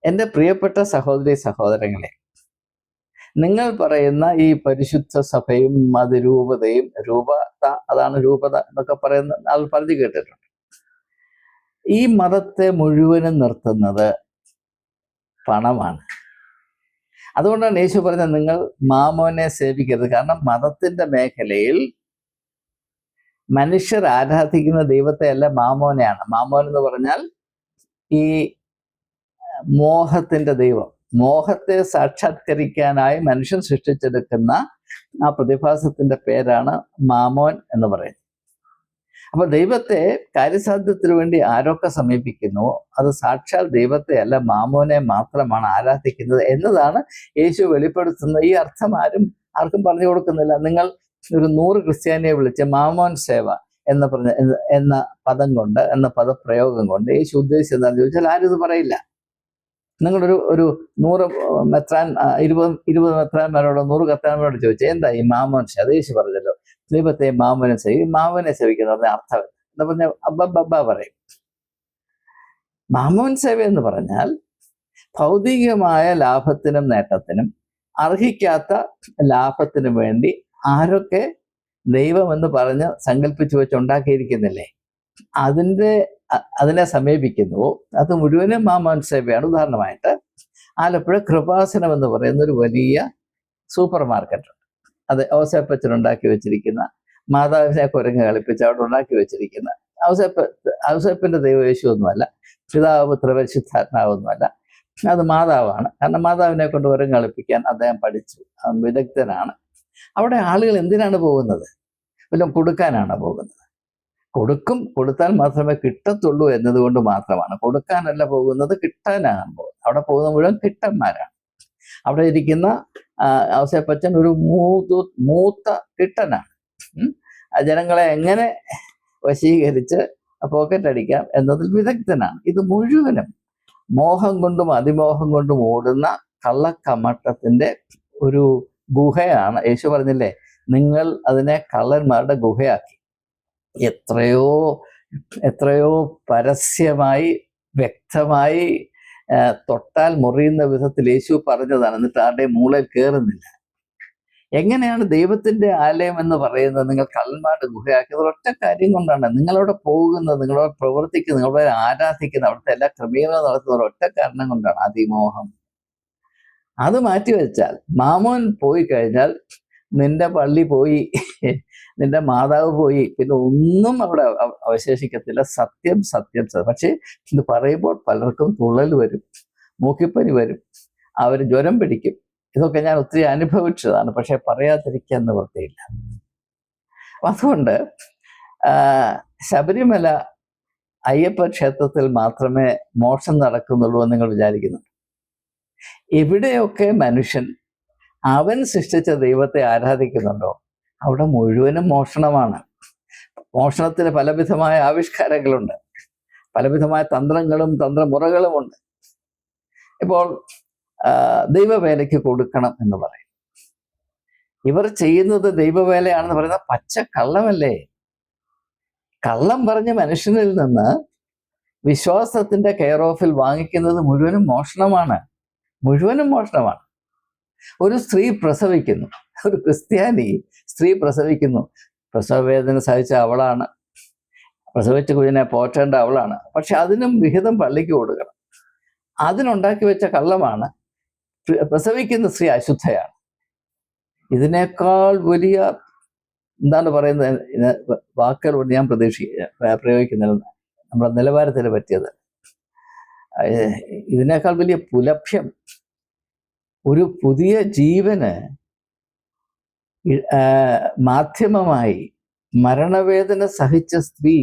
എൻ്റെ പ്രിയപ്പെട്ട സഹോദരി സഹോദരങ്ങളെ, നിങ്ങൾ പറയുന്ന ഈ പരിശുദ്ധ സഭയും അതിരൂപതയും, രൂപത, അതാണ് രൂപത എന്നൊക്കെ പറയുന്ന ആൾ പറഞ്ഞു കേട്ടിട്ടുണ്ട്. ഈ മതത്തെ മുഴുവനും നിർത്തുന്നത് പണമാണ്. അതുകൊണ്ടാണ് യേശു പറഞ്ഞത് നിങ്ങൾ മാമോനെ സേവിക്കരുത്. കാരണം മതത്തിന്റെ മേഖലയിൽ മനുഷ്യർ ആരാധിക്കുന്ന ദൈവത്തെ അല്ല, മാമോനെയാണ്. മാമോൻ എന്ന് പറഞ്ഞാൽ ഈ മോഹത്തിന്റെ ദൈവം. മോഹത്തെ സാക്ഷാത്കരിക്കാനായി മനുഷ്യൻ സൃഷ്ടിച്ചെടുക്കുന്ന ആ പ്രതിഭാസത്തിന്റെ പേരാണ് മാമോൻ എന്ന് പറയുന്നത്. അപ്പൊ ദൈവത്തെ കാര്യസാധ്യത്തിന് വേണ്ടി ആരൊക്കെ സമീപിക്കുന്നു, അത് സാക്ഷാൽ ദൈവത്തെ അല്ല, മാമോനെ മാത്രമാണ് ആരാധിക്കുന്നത് എന്നതാണ് യേശു വെളിപ്പെടുത്തുന്നത്. ഈ അർത്ഥം ആർക്കും പറഞ്ഞു കൊടുക്കുന്നില്ല. നിങ്ങൾ ഒരു 100 ക്രിസ്ത്യാനിയെ വിളിച്ച് മാമോൻ സേവ എന്ന പദം കൊണ്ട്, എന്ന പദപ്രയോഗം കൊണ്ട് യേശു ഉദ്ദേശിച്ചത് എന്താണെന്ന് ചോദിച്ചാൽ ആരും ഇത് പറയില്ല. നിങ്ങളൊരു 100 മെത്രാൻ 20 മെത്രാന്മാരോടോ 100 കർത്താന്മാരോട് ചോദിച്ചാൽ എന്താ ഈ മാമോൻ സേവ? അത് യേശു പറഞ്ഞല്ലോ, ദൈവത്തെ മാമോനെ സേവിക്കും. മാമോനെ സേവിക്കുന്ന അർത്ഥം എന്ന് പറഞ്ഞാൽ അബ്ബ പറയും. മാമോൻ സേവ എന്ന് പറഞ്ഞാൽ ഭൗതികമായ ലാഭത്തിനും നേട്ടത്തിനും അർഹിക്കാത്ത ലാഭത്തിനും വേണ്ടി ആരൊക്കെ ദൈവം എന്ന് പറഞ്ഞ് സങ്കല്പിച്ചു വെച്ചുണ്ടാക്കിയിരിക്കുന്നില്ലേ, അതിനെ സമീപിക്കുന്നുവോ അത് മുഴുവനും മാമോൻ സേവയാണ്. ഉദാഹരണമായിട്ട് ആലപ്പുഴ കൃപാസനം എന്ന് പറയുന്ന ഒരു വലിയ സൂപ്പർ മാർക്കറ്റ് ഉണ്ട്. അത് ഔസേപ്പച്ചനുണ്ടാക്കി വെച്ചിരിക്കുന്ന, മാതാവിനെ കുരങ്ങ് കളിപ്പിച്ച് അവിടെ ഉണ്ടാക്കി വെച്ചിരിക്കുന്ന, ഔസേപ്പിന്റെ ദൈവം യേശുവൊന്നുമല്ല, പിതാവ് പുത്ര പരിശുദ്ധാത്മാവൊന്നുമല്ല, അത് മാതാവാണ്. കാരണം മാതാവിനെ കൊണ്ട് കുരങ്ങ് കളിപ്പിക്കാൻ അദ്ദേഹം പഠിച്ചു, വിദഗ്ധനാണ്. അവിടെ ആളുകൾ എന്തിനാണ് പോകുന്നത്? വല്ലതും കൊടുക്കാനാണ് പോകുന്നത്. കൊടുത്താൽ മാത്രമേ കിട്ടത്തുള്ളൂ എന്നതുകൊണ്ട് മാത്രമാണ്. കൊടുക്കാനല്ല പോകുന്നത്, കിട്ടാനാണ് പോകുന്നത്. അവിടെ പോകുന്ന മുഴുവൻ കിട്ടന്മാരാണ്. അവിടെ ഇരിക്കുന്ന ഔസേപ്പച്ചൻ ഒരു മൂത്ത കിട്ടനാണ്. ജനങ്ങളെ എങ്ങനെ വശീകരിച്ച് പോക്കറ്റ് അടിക്കാം എന്നതിൽ വിദഗ്ധനാണ്. ഇത് മുഴുവനും മോഹം കൊണ്ടും അതിമോഹം കൊണ്ടും ഓടുന്ന കള്ളക്കമട്ടത്തിന്റെ ഒരു ഗുഹയാണ്. യേശു പറഞ്ഞില്ലേ, നിങ്ങൾ അതിനെ കള്ളന്മാരുടെ ഗുഹയാക്കി. എത്രയോ എത്രയോ പരസ്യമായി വ്യക്തമായി തൊട്ടാൽ മുറിയുന്ന വിധത്തിൽ യേശു പറഞ്ഞതാണ്. എന്നിട്ട് ആരുടെയും മൂളയിൽ കയറുന്നില്ല. എങ്ങനെയാണ് ദൈവത്തിന്റെ ആലയം എന്ന് പറയുന്നത് നിങ്ങൾ കള്ളന്മാരുടെ ഗുഹയാക്കിയത്? ഒറ്റ കാര്യം കൊണ്ടാണ്. നിങ്ങളവിടെ പോകുന്നത്, നിങ്ങളവിടെ പ്രവർത്തിക്കുന്നത്, നിങ്ങളവിടെ ആരാധിക്കുന്നത്, അവിടുത്തെ എല്ലാ ക്രമീകരണം നടത്തുന്നത് ഒറ്റ കാരണം കൊണ്ടാണ്: അതിമോഹം. അത് മാറ്റിവെച്ചാൽ, മാമോൻ പോയി കഴിഞ്ഞാൽ നിന്റെ പള്ളി പോയി, നിന്റെ മാതാവ് പോയി, പിന്നെ ഒന്നും അവിടെ അവശേഷിക്കത്തില്ല. സത്യം സത്യം സത്യം. പക്ഷേ ഇത് പറയുമ്പോൾ പലർക്കും തുള്ളൽ വരും, മൂക്കിപ്പനി വരും, അവർ ജ്വരം പിടിക്കും. ഇതൊക്കെ ഞാൻ ഒത്തിരി അനുഭവിച്ചതാണ്. പക്ഷെ പറയാതിരിക്കാൻ നിവൃത്തിയില്ല. അതുകൊണ്ട് ശബരിമല അയ്യപ്പ ക്ഷേത്രത്തിൽ മാത്രമേ മോക്ഷം നടക്കുന്നുള്ളൂ എന്ന് നിങ്ങൾ വിചാരിക്കുന്നു. എവിടെയൊക്കെ മനുഷ്യൻ അവൻ സൃഷ്ടിച്ച ദൈവത്തെ ആരാധിക്കുന്നുണ്ടോ അവിടെ മുഴുവനും മോഷണമാണ്. മോഷണത്തിന് പലവിധമായ ആവിഷ്കാരങ്ങളുണ്ട്, പലവിധമായ തന്ത്രങ്ങളും തന്ത്രമുറകളുമുണ്ട്. ഇപ്പോൾ ദൈവവേലയ്ക്ക് കൊടുക്കണം എന്ന് പറയും. ഇവർ ചെയ്യുന്നത് ദൈവവേലയാണെന്ന് പറയുന്നത് പച്ച കള്ളമല്ലേ? കള്ളം പറഞ്ഞ് മനുഷ്യനിൽ നിന്ന് വിശ്വാസത്തിന്റെ കെയർ ഓഫിൽ വാങ്ങിക്കുന്നത് മുഴുവനും മോഷണമാണ്, മുഴുവനും മോഷണമാണ്. ഒരു സ്ത്രീ പ്രസവിക്കുന്നു, ഒരു ക്രിസ്ത്യാനി സ്ത്രീ പ്രസവിക്കുന്നു. പ്രസവവേദന സഹിച്ച അവളാണ്, പ്രസവിച്ച കുഞ്ഞിനെ പോറ്റേണ്ട അവളാണ്. പക്ഷെ അതിനും വിഹിതം പള്ളിക്ക് കൊടുക്കണം. അതിനുണ്ടാക്കി വെച്ച കള്ളമാണ് പ്രസവിക്കുന്ന സ്ത്രീ അശുദ്ധയാണ്. ഇതിനേക്കാൾ വലിയ എന്താണ് പറയുന്നത് വാക്കുകൾ കൊണ്ട് ഞാൻ പ്രയോഗിക്കുന്നില്ല, നമ്മുടെ നിലവാരത്തിന് പറ്റിയത്. ഇതിനേക്കാൾ വലിയ പുലഭ്യം ഒരു പുതിയ ജീവന് മാധ്യമമായി മരണവേദന സഹിച്ച സ്ത്രീ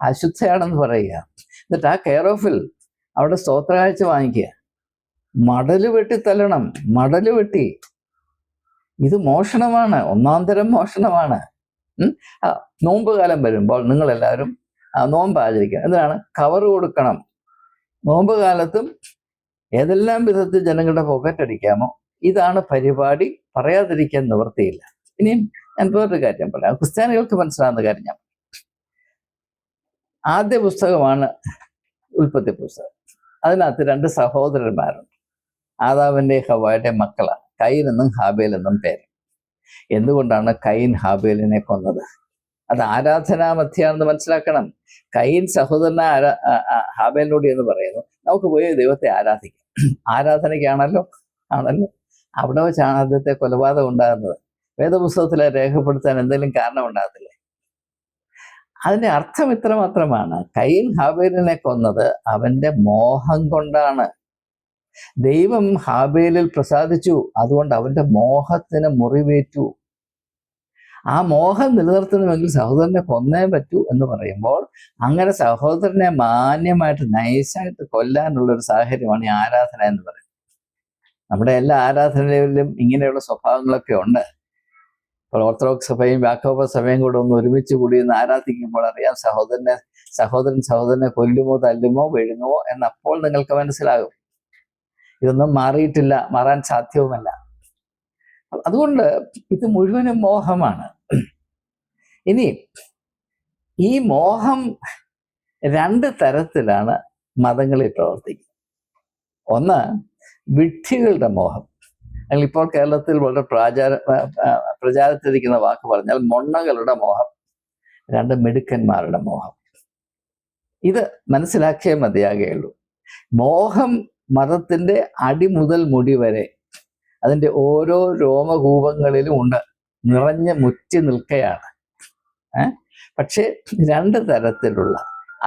അശുദ്ധയാണെന്ന് പറയുക. എന്നിട്ട് ആ കെയർ ഓഫിൽ അവിടെ സ്തോത്രകാഴ്ച വാങ്ങിക്കുക. മടല് വെട്ടി തല്ലണം, മടല് വെട്ടി. ഇത് മോഷണമാണ്, ഒന്നാം തരം മോഷണമാണ്. നോമ്പ് കാലം വരുമ്പോൾ നിങ്ങളെല്ലാവരും നോമ്പ് ആചരിക്കണം. എന്തിനാണ്? കവർ കൊടുക്കണം. നോമ്പ് കാലത്തും ഏതെല്ലാം വിധത്തിൽ ജനങ്ങളുടെ പോക്കറ്റടിക്കാമോ ഇതാണ് പരിപാടി. പറയാതിരിക്കാൻ നിവൃത്തിയില്ല. ഇനിയും ഞാൻ വേറൊരു കാര്യം പറയാം, ക്രിസ്ത്യാനികൾക്ക് മനസ്സിലാകുന്ന കാര്യം ഞാൻ. ആദ്യ പുസ്തകമാണ് ഉൽപ്പത്തി പുസ്തകം. അതിനകത്ത് 2 സഹോദരന്മാരുണ്ട്. ആദാമിന്റെ ഹവ്വയുടെ മക്കളാണ്, കയീൻ എന്നും ഹാബേൽ എന്നും പേര്. എന്തുകൊണ്ടാണ് കയീൻ ഹാബേലിനെ കൊന്നത്? അത് ആരാധനാമധ്യാണെന്ന് മനസ്സിലാക്കണം. കയീൻ സഹോദരനെ ഹാബേലിനോട് എന്ന് പറയുന്നു, നമുക്ക് പോയി ദൈവത്തെ ആരാധിക്കാം. ആരാധനയ്ക്കാണല്ലോ, ആണല്ലോ. അവിടെ വെച്ചാണ് ആദ്യത്തെ കൊലപാതകം ഉണ്ടാകുന്നത്. വേദപുസ്തകത്തിലെ രേഖപ്പെടുത്താൻ എന്തെങ്കിലും കാരണം ഉണ്ടാകത്തില്ലേ? അതിന്റെ അർത്ഥം ഇത്ര മാത്രമാണ്: കയീൻ ഹാബേലിനെ കൊന്നത് അവന്റെ മോഹം കൊണ്ടാണ്. ദൈവം ഹാബേലിൽ പ്രസാദിച്ചു, അതുകൊണ്ട് അവന്റെ മോഹത്തിന് മുറിവേറ്റു. ആ മോഹം നിലനിർത്തണമെങ്കിൽ സഹോദരനെ കൊന്നേ പറ്റൂ എന്ന് പറയുമ്പോൾ, അങ്ങനെ സഹോദരനെ മാന്യമായിട്ട് നൈസായിട്ട് കൊല്ലാനുള്ളൊരു സാഹചര്യമാണ് ഈ ആരാധന എന്ന് പറയുന്നത്. നമ്മുടെ എല്ലാ ആരാധനയിലും ഇങ്ങനെയുള്ള സ്വഭാവങ്ങളൊക്കെ ഉണ്ട്. ഇപ്പോൾ ഓർത്തഡോക്സ് സഭയും യാക്കോബ സഭയും കൂടെ ഒന്ന് ഒരുമിച്ച് കൂടി ഒന്ന് ആരാധിക്കുമ്പോൾ അറിയാം സഹോദരനെ കൊല്ലുമോ തല്ലുമോ വിഴുങ്ങുമോ എന്നപ്പോൾ നിങ്ങൾക്ക് മനസ്സിലാകും. ഇതൊന്നും മാറിയിട്ടില്ല, മാറാൻ സാധ്യവുമല്ല. അതുകൊണ്ട് ഇത് മുഴുവനും മോഹമാണ്. ഇനി ഈ മോഹം 2 തരത്തിലാണ് മതങ്ങളിൽ പ്രവർത്തിക്കുന്നത്. ഒന്ന് വിഡ്ഢികളുടെ മോഹം, അല്ലെങ്കിൽ ഇപ്പോൾ കേരളത്തിൽ വളരെ പ്രചാരത്തിരിക്കുന്ന വാക്ക് പറഞ്ഞാൽ മൊണ്ണകളുടെ മോഹം. 2 മിടുക്കന്മാരുടെ മോഹം. ഇത് മനസ്സിലാക്കിയേ മതിയാകുകയുള്ളൂ. മോഹം മതത്തിന്റെ അടി മുതൽ മുടി വരെ അതിൻ്റെ ഓരോ രോമകൂപങ്ങളിലും ഉണ്ട്, നിറഞ്ഞ് മുറ്റി നിൽക്കുകയാണ്. പക്ഷേ 2 തരത്തിലുള്ള,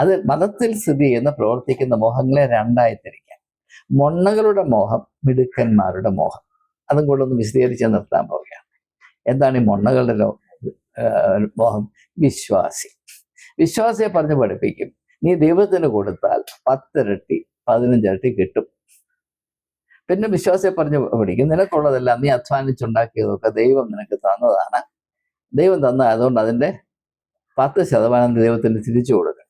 അത് മതത്തിൽ സ്ഥിതി ചെയ്യുന്ന പ്രവർത്തിക്കുന്ന മോഹങ്ങളെ 2ആയി തിരിക്കാം. മൊണ്ണകളുടെ മോഹം, മിടുക്കന്മാരുടെ മോഹം. അതും കൂടെ ഒന്ന് വിശദീകരിച്ച് നിർത്താൻ പോവുകയാണ്. എന്താണ് ഈ മൊണ്ണകളുടെ മോഹം? വിശ്വാസിയെ പറഞ്ഞ് പഠിപ്പിക്കും, നീ ദൈവത്തിന് കൊടുത്താൽ 10 ഇരട്ടി 15 ഇരട്ടി കിട്ടും. പിന്നെ വിശ്വാസിയെ പറഞ്ഞ് പഠിക്കും, നിനക്കുള്ളതെല്ലാം നീ അധ്വാനിച്ചുണ്ടാക്കിയതൊക്കെ ദൈവം നിനക്ക് തന്നതാണ്, ദൈവം തന്ന അതുകൊണ്ട് അതിൻ്റെ 10% ദൈവത്തിന് തിരിച്ചു കൊടുക്കണം.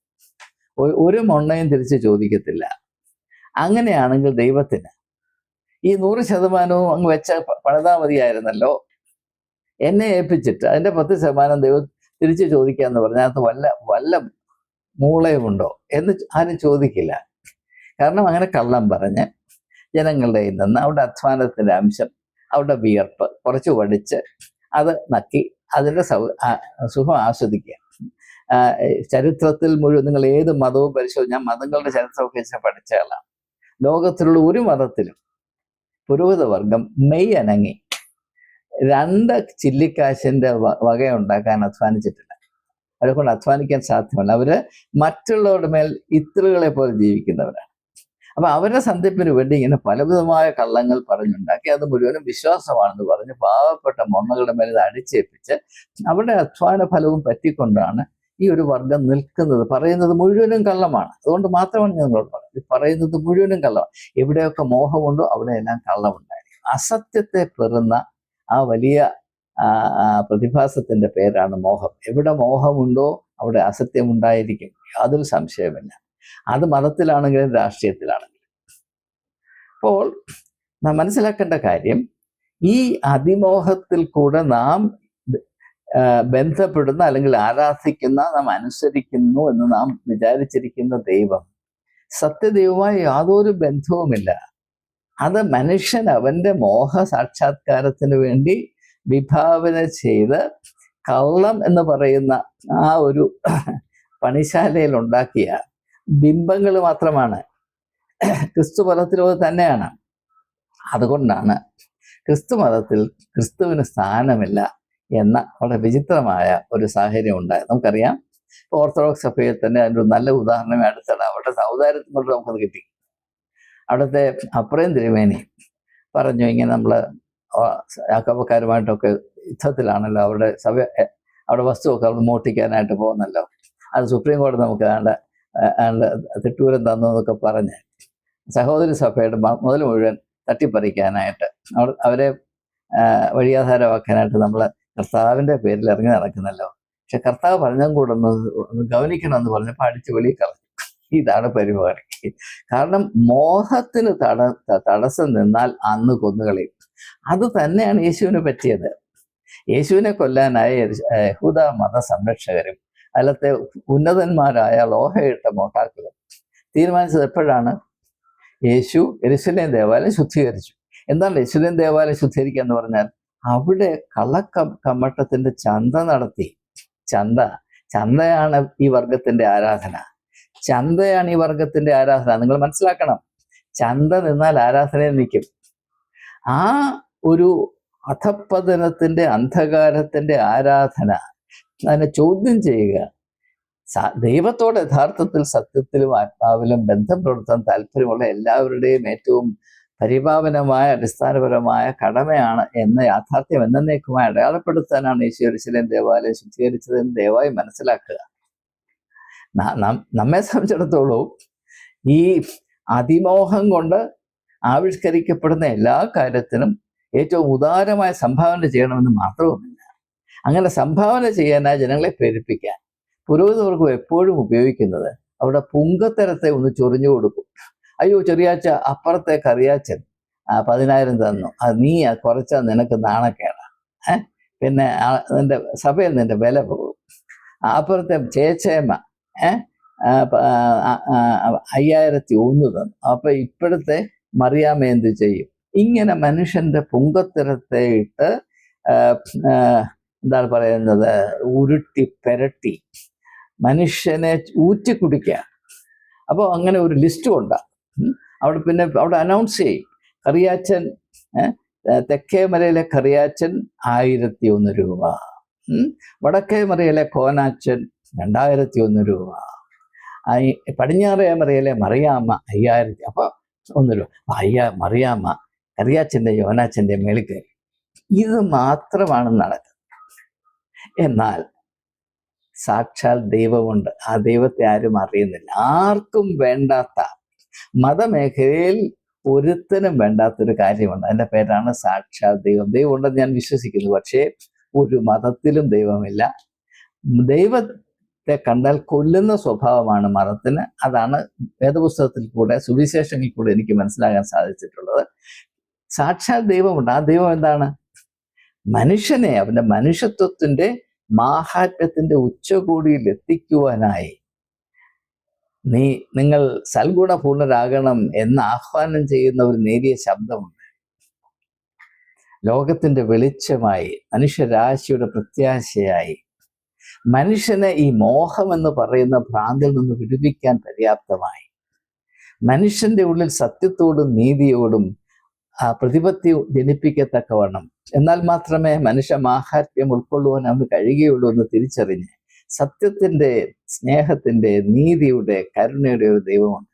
ഒരു മൊണ്ണയും തിരിച്ച് ചോദിക്കത്തില്ല. അങ്ങനെയാണെങ്കിൽ ദൈവത്തിന് ഈ 100% അങ്ങ് വെച്ച പണിതാ മതിയായിരുന്നല്ലോ, എന്നെ ഏൽപ്പിച്ചിട്ട് അതിൻ്റെ 10% ദൈവം തിരിച്ചു ചോദിക്കുക എന്ന് പറഞ്ഞാൽ അത് വല്ല മൂളയുമുണ്ടോ എന്ന് ആരും ചോദിക്കില്ല. കാരണം അങ്ങനെ കള്ളം പറഞ്ഞ് ജനങ്ങളുടെ കയ്യിൽ നിന്ന് അവരുടെ അധ്വാനത്തിൻ്റെ അംശം, അവരുടെ വിയർപ്പ് കുറച്ച് പഠിച്ച് അത് നക്കി അതിൻ്റെ സുഖം ആസ്വദിക്കുക. ചരിത്രത്തിൽ മുഴുവൻ നിങ്ങൾ ഏത് മതവും പരിശോധിച്ച്, ഞാൻ മതങ്ങളുടെ ചരിത്രമൊക്കെ പഠിച്ചതാണ്. ലോകത്തിലുള്ള ഒരു മതത്തിലും പുരോഹിത വർഗം മെയ് അനങ്ങി 2 ചില്ലിക്കാശിൻ്റെ വകയുണ്ടാക്കാൻ അധ്വാനിച്ചിട്ടില്ല. അവരെ കൊണ്ട് അധ്വാനിക്കാൻ സാധ്യമല്ല. അവര് മറ്റുള്ളവരുടെ മേൽ ഇത്രുകളെ പോലെ ജീവിക്കുന്നവരാണ്. അപ്പൊ അവരുടെ സന്ധിപ്പിന് വേണ്ടി ഇങ്ങനെ പലവിധമായ കള്ളങ്ങൾ പറഞ്ഞുണ്ടാക്കി അത് മുഴുവനും വിശ്വാസമാണെന്ന് പറഞ്ഞ് പാവപ്പെട്ട മൊണ്ണകളുടെ മേൽ ഇത് അടിച്ചേൽപ്പിച്ച് അവരുടെ അധ്വാന ഫലവും പറ്റിക്കൊണ്ടാണ് ഈ ഒരു വർഗം നിൽക്കുന്നത്. പറയുന്നത് മുഴുവനും കള്ളമാണ്. അതുകൊണ്ട് മാത്രമാണ് ഞാൻ നിങ്ങളോട് പറഞ്ഞത്, പറയുന്നത് മുഴുവനും കള്ളമാണ്. എവിടെയൊക്കെ മോഹമുണ്ടോ അവിടെയെല്ലാം കള്ളമുണ്ടായിരിക്കും. അസത്യത്തെ പെറുന്ന ആ വലിയ പ്രതിഭാസത്തിന്റെ പേരാണ് മോഹം. എവിടെ മോഹമുണ്ടോ അവിടെ അസത്യം ഉണ്ടായിരിക്കും, യാതൊരു സംശയമില്ല. അത് മതത്തിലാണെങ്കിലും രാഷ്ട്രീയത്തിലാണെങ്കിലും. അപ്പോൾ നാം മനസ്സിലാക്കേണ്ട കാര്യം, ഈ അതിമോഹത്തിൽ കൂടെ നാം ബന്ധപ്പെടുന്ന അല്ലെങ്കിൽ ആരാധിക്കുന്ന, നാം അനുസരിക്കുന്നു എന്ന് നാം വിചാരിച്ചിരിക്കുന്ന ദൈവം സത്യദൈവമായി യാതൊരു ബന്ധവുമില്ല. അത് മനുഷ്യൻ അവന്റെ മോഹ സാക്ഷാത്കാരത്തിന് വേണ്ടി വിഭാവന ചെയ്ത് കള്ളം എന്ന് പറയുന്ന ആ ഒരു പണിശാലയിൽ ഉണ്ടാക്കിയ ബിംബങ്ങൾ മാത്രമാണ്. ക്രിസ്തു മതത്തിലും അത് തന്നെയാണ്. അതുകൊണ്ടാണ് ക്രിസ്തു മതത്തിൽ ക്രിസ്തുവിന് സ്ഥാനമില്ല എന്ന വളരെ വിചിത്രമായ ഒരു സാഹചര്യം ഉണ്ടായത്. നമുക്കറിയാം, ഓർത്തഡോക്സ് സഭയിൽ തന്നെ അതിൻ്റെ ഒരു നല്ല ഉദാഹരണമേ അടുത്തിടെ അവരുടെ ഔദാര്യത്തിൽ കൊണ്ട് നമുക്കത് കിട്ടി. അവിടുത്തെ അപ്രയം തിരുമേനി പറഞ്ഞു, ഇങ്ങനെ നമ്മൾ യാക്കോബക്കാരുമായിട്ടൊക്കെ യുദ്ധത്തിലാണല്ലോ, അവിടെ വസ്തുവൊക്കെ അവിടെ മോഷ്ടിക്കാനായിട്ട് പോകുന്നല്ലോ, അത് സുപ്രീം കോടതി നമുക്ക് തിട്ടൂരം തന്നു എന്നൊക്കെ പറഞ്ഞ് സഹോദരി സഭയുടെ മുതൽ മുഴുവൻ തട്ടിപ്പറിക്കാനായിട്ട് അവരെ വഴിയാധാരമാക്കാനായിട്ട് നമ്മൾ കർത്താവിൻ്റെ പേരിൽ ഇറങ്ങി നടക്കുന്നല്ലോ. പക്ഷെ കർത്താവ് പറഞ്ഞും കൂടെ ഒന്ന് ഗവനിക്കണമെന്ന് പറഞ്ഞപ്പോൾ അടിച്ച് വെളിയിൽ കളഞ്ഞു. ഇതാണ് പരിപാടി. കാരണം മോഹത്തിന് തടസ്സം നിന്നാൽ അന്ന് കൊന്നുകളയും. അത് തന്നെയാണ് യേശുവിന് പറ്റിയത്. യേശുവിനെ കൊല്ലാനായ യഹൂദ മത സംരക്ഷകരും അതിലത്തെ ഉന്നതന്മാരായ ലോഹയിട്ട മോട്ടാക്കളും തീരുമാനിച്ചത് എപ്പോഴാണ്? യേശു യെരൂശലേം ദേവാലയം ശുദ്ധീകരിച്ചു. എന്താണ് യെരൂശലേം ദേവാലയം ശുദ്ധീകരിക്കുക എന്ന് പറഞ്ഞാൽ? അവിടെ കമ്മട്ടത്തിന്റെ ചന്ത നടത്തി. ചന്തയാണ് ഈ വർഗത്തിന്റെ ആരാധന. ചന്തയാണ് ഈ വർഗത്തിന്റെ ആരാധന. നിങ്ങൾ മനസ്സിലാക്കണം, ചന്ത നിന്നാൽ ആരാധനയിൽ നിൽക്കും. ആ ഒരു അധപ്പതനത്തിന്റെ അന്ധകാരത്തിന്റെ ആരാധന, അതിനെ ചോദ്യം ചെയ്യുക, ദൈവത്തോട് യഥാർത്ഥത്തിൽ സത്യത്തിലും ആത്മാവിലും ബന്ധം പുലർത്താൻ താല്പര്യമുള്ള എല്ലാവരുടെയും ഏറ്റവും പരിപാവനമായ അടിസ്ഥാനപരമായ കടമയാണ് എന്ന യാഥാർത്ഥ്യം എന്നേക്കുമായി അടയാളപ്പെടുത്താനാണ് യേശു യെരൂശലേം ദേവാലയം ശുദ്ധീകരിച്ചതെന്ന് ദയവായി മനസ്സിലാക്കുക. നമ്മെ സംബന്ധിച്ചിടത്തോളം ഈ അതിമോഹം കൊണ്ട് ആവിഷ്കരിക്കപ്പെടുന്ന എല്ലാ കാര്യത്തിനും ഏറ്റവും ഉദാരമായ സംഭാവന ചെയ്യണമെന്ന് മാത്രവുമല്ല, അങ്ങനെ സംഭാവന ചെയ്യാനായി ജനങ്ങളെ പ്രേരിപ്പിക്കാൻ പുരോഹിതവർഗം എപ്പോഴും ഉപയോഗിക്കുന്നത് അവിടെ പുങ്കത്തരത്തെ ഒന്ന് ചൊറിഞ്ഞു കൊടുക്കും. അയ്യോ ചെറിയാച്ച, അപ്പുറത്തെ കറിയാച്ചൻ 10,000 തന്നു, അത് നീ കുറച്ചാൽ നിനക്ക് നാണക്കേടാ, പിന്നെ നിന്റെ സഭയിൽ നിന്റെ വില പോകും. അപ്പുറത്തെ ചേച്ചയമ്മ 5,001 തന്നു, അപ്പൊ ഇപ്പോഴത്തെ മറിയാമ്മ എന്ത് ചെയ്യും? ഇങ്ങനെ മനുഷ്യന്റെ പുങ്കത്തരത്തെ ഇട്ട് എന്താണ് പറയുന്നത്, ഉരുട്ടി പെരട്ടി മനുഷ്യനെ ഊറ്റി കുടിക്കുക. അപ്പോൾ അങ്ങനെ ഒരു ലിസ്റ്റ് ഉണ്ടാകും. അവിടെ അനൗൺസ് ചെയ്യും, കറിയാച്ചൻ തെക്കേ മലയിലെ കറിയാച്ചൻ 1,001 രൂപ, വടക്കേ മലയിലെ കോനാച്ചൻ 2,001 രൂപ, പടിഞ്ഞാറേ മലയിലെ മറിയാമ്മ 5,000. അപ്പൊ 1 രൂപ. മറിയാമ്മ കറിയാച്ചൻ്റെ യോനാച്ചൻ്റെ മേളിൽ കയറി. ഇത് മാത്രമാണ് നടക്കുന്നത്. എന്നാൽ സാക്ഷാൽ ദൈവമുണ്ട്. ആ ദൈവത്തെ ആരും അറിയുന്നില്ല. ആർക്കും വേണ്ടാത്ത, മതമേഖലയിൽ ഒരുത്തനും വേണ്ടാത്തൊരു കാര്യമുണ്ട്. അതിൻ്റെ പേരാണ് സാക്ഷാൽ ദൈവം. ദൈവം ഉണ്ടെന്ന് ഞാൻ വിശ്വസിക്കുന്നു. പക്ഷേ ഒരു മതത്തിലും ദൈവമില്ല. ദൈവത്തെ കണ്ടാൽ കൊല്ലുന്ന സ്വഭാവമാണ് മതത്തിന്. അതാണ് വേദപുസ്തകത്തിൽ കൂടെ, സുവിശേഷങ്ങളിൽ കൂടെ എനിക്ക് മനസ്സിലാക്കാൻ സാധിച്ചിട്ടുള്ളത്. സാക്ഷാൽ ദൈവമുണ്ട്. ആ ദൈവം എന്താണ്? മനുഷ്യനെ അവന്റെ മനുഷ്യത്വത്തിന്റെ മാഹാത്മ്യത്തിന്റെ ഉച്ചകോടിയിൽ എത്തിക്കുവാനായി നിങ്ങൾ സൽഗുണപൂർണരാകണം എന്ന് ആഹ്വാനം ചെയ്യുന്ന ഒരു നേരിയ ശബ്ദമുണ്ട്. ലോകത്തിന്റെ വെളിച്ചമായി, മനുഷ്യരാശിയുടെ പ്രത്യാശയായി, മനുഷ്യനെ ഈ മോഹം എന്ന് പറയുന്ന ഭ്രാന്തിൽ നിന്ന് വിടുവിക്കാൻ പര്യാപ്തമായി, മനുഷ്യന്റെ ഉള്ളിൽ സത്യത്തോടും നീതിയോടും പ്രതിപത്തി ജനിപ്പിക്കത്തക്കവണ്ണം, എന്നാൽ മാത്രമേ മനുഷ്യ മാഹാത്മ്യം ഉൾക്കൊള്ളുവാൻ അവന് കഴിയുകയുള്ളൂ എന്ന് തിരിച്ചറിഞ്ഞ് സത്യത്തിന്റെ, സ്നേഹത്തിന്റെ, നീതിയുടെ, കരുണയുടെ ഒരു ദൈവമുണ്ട്.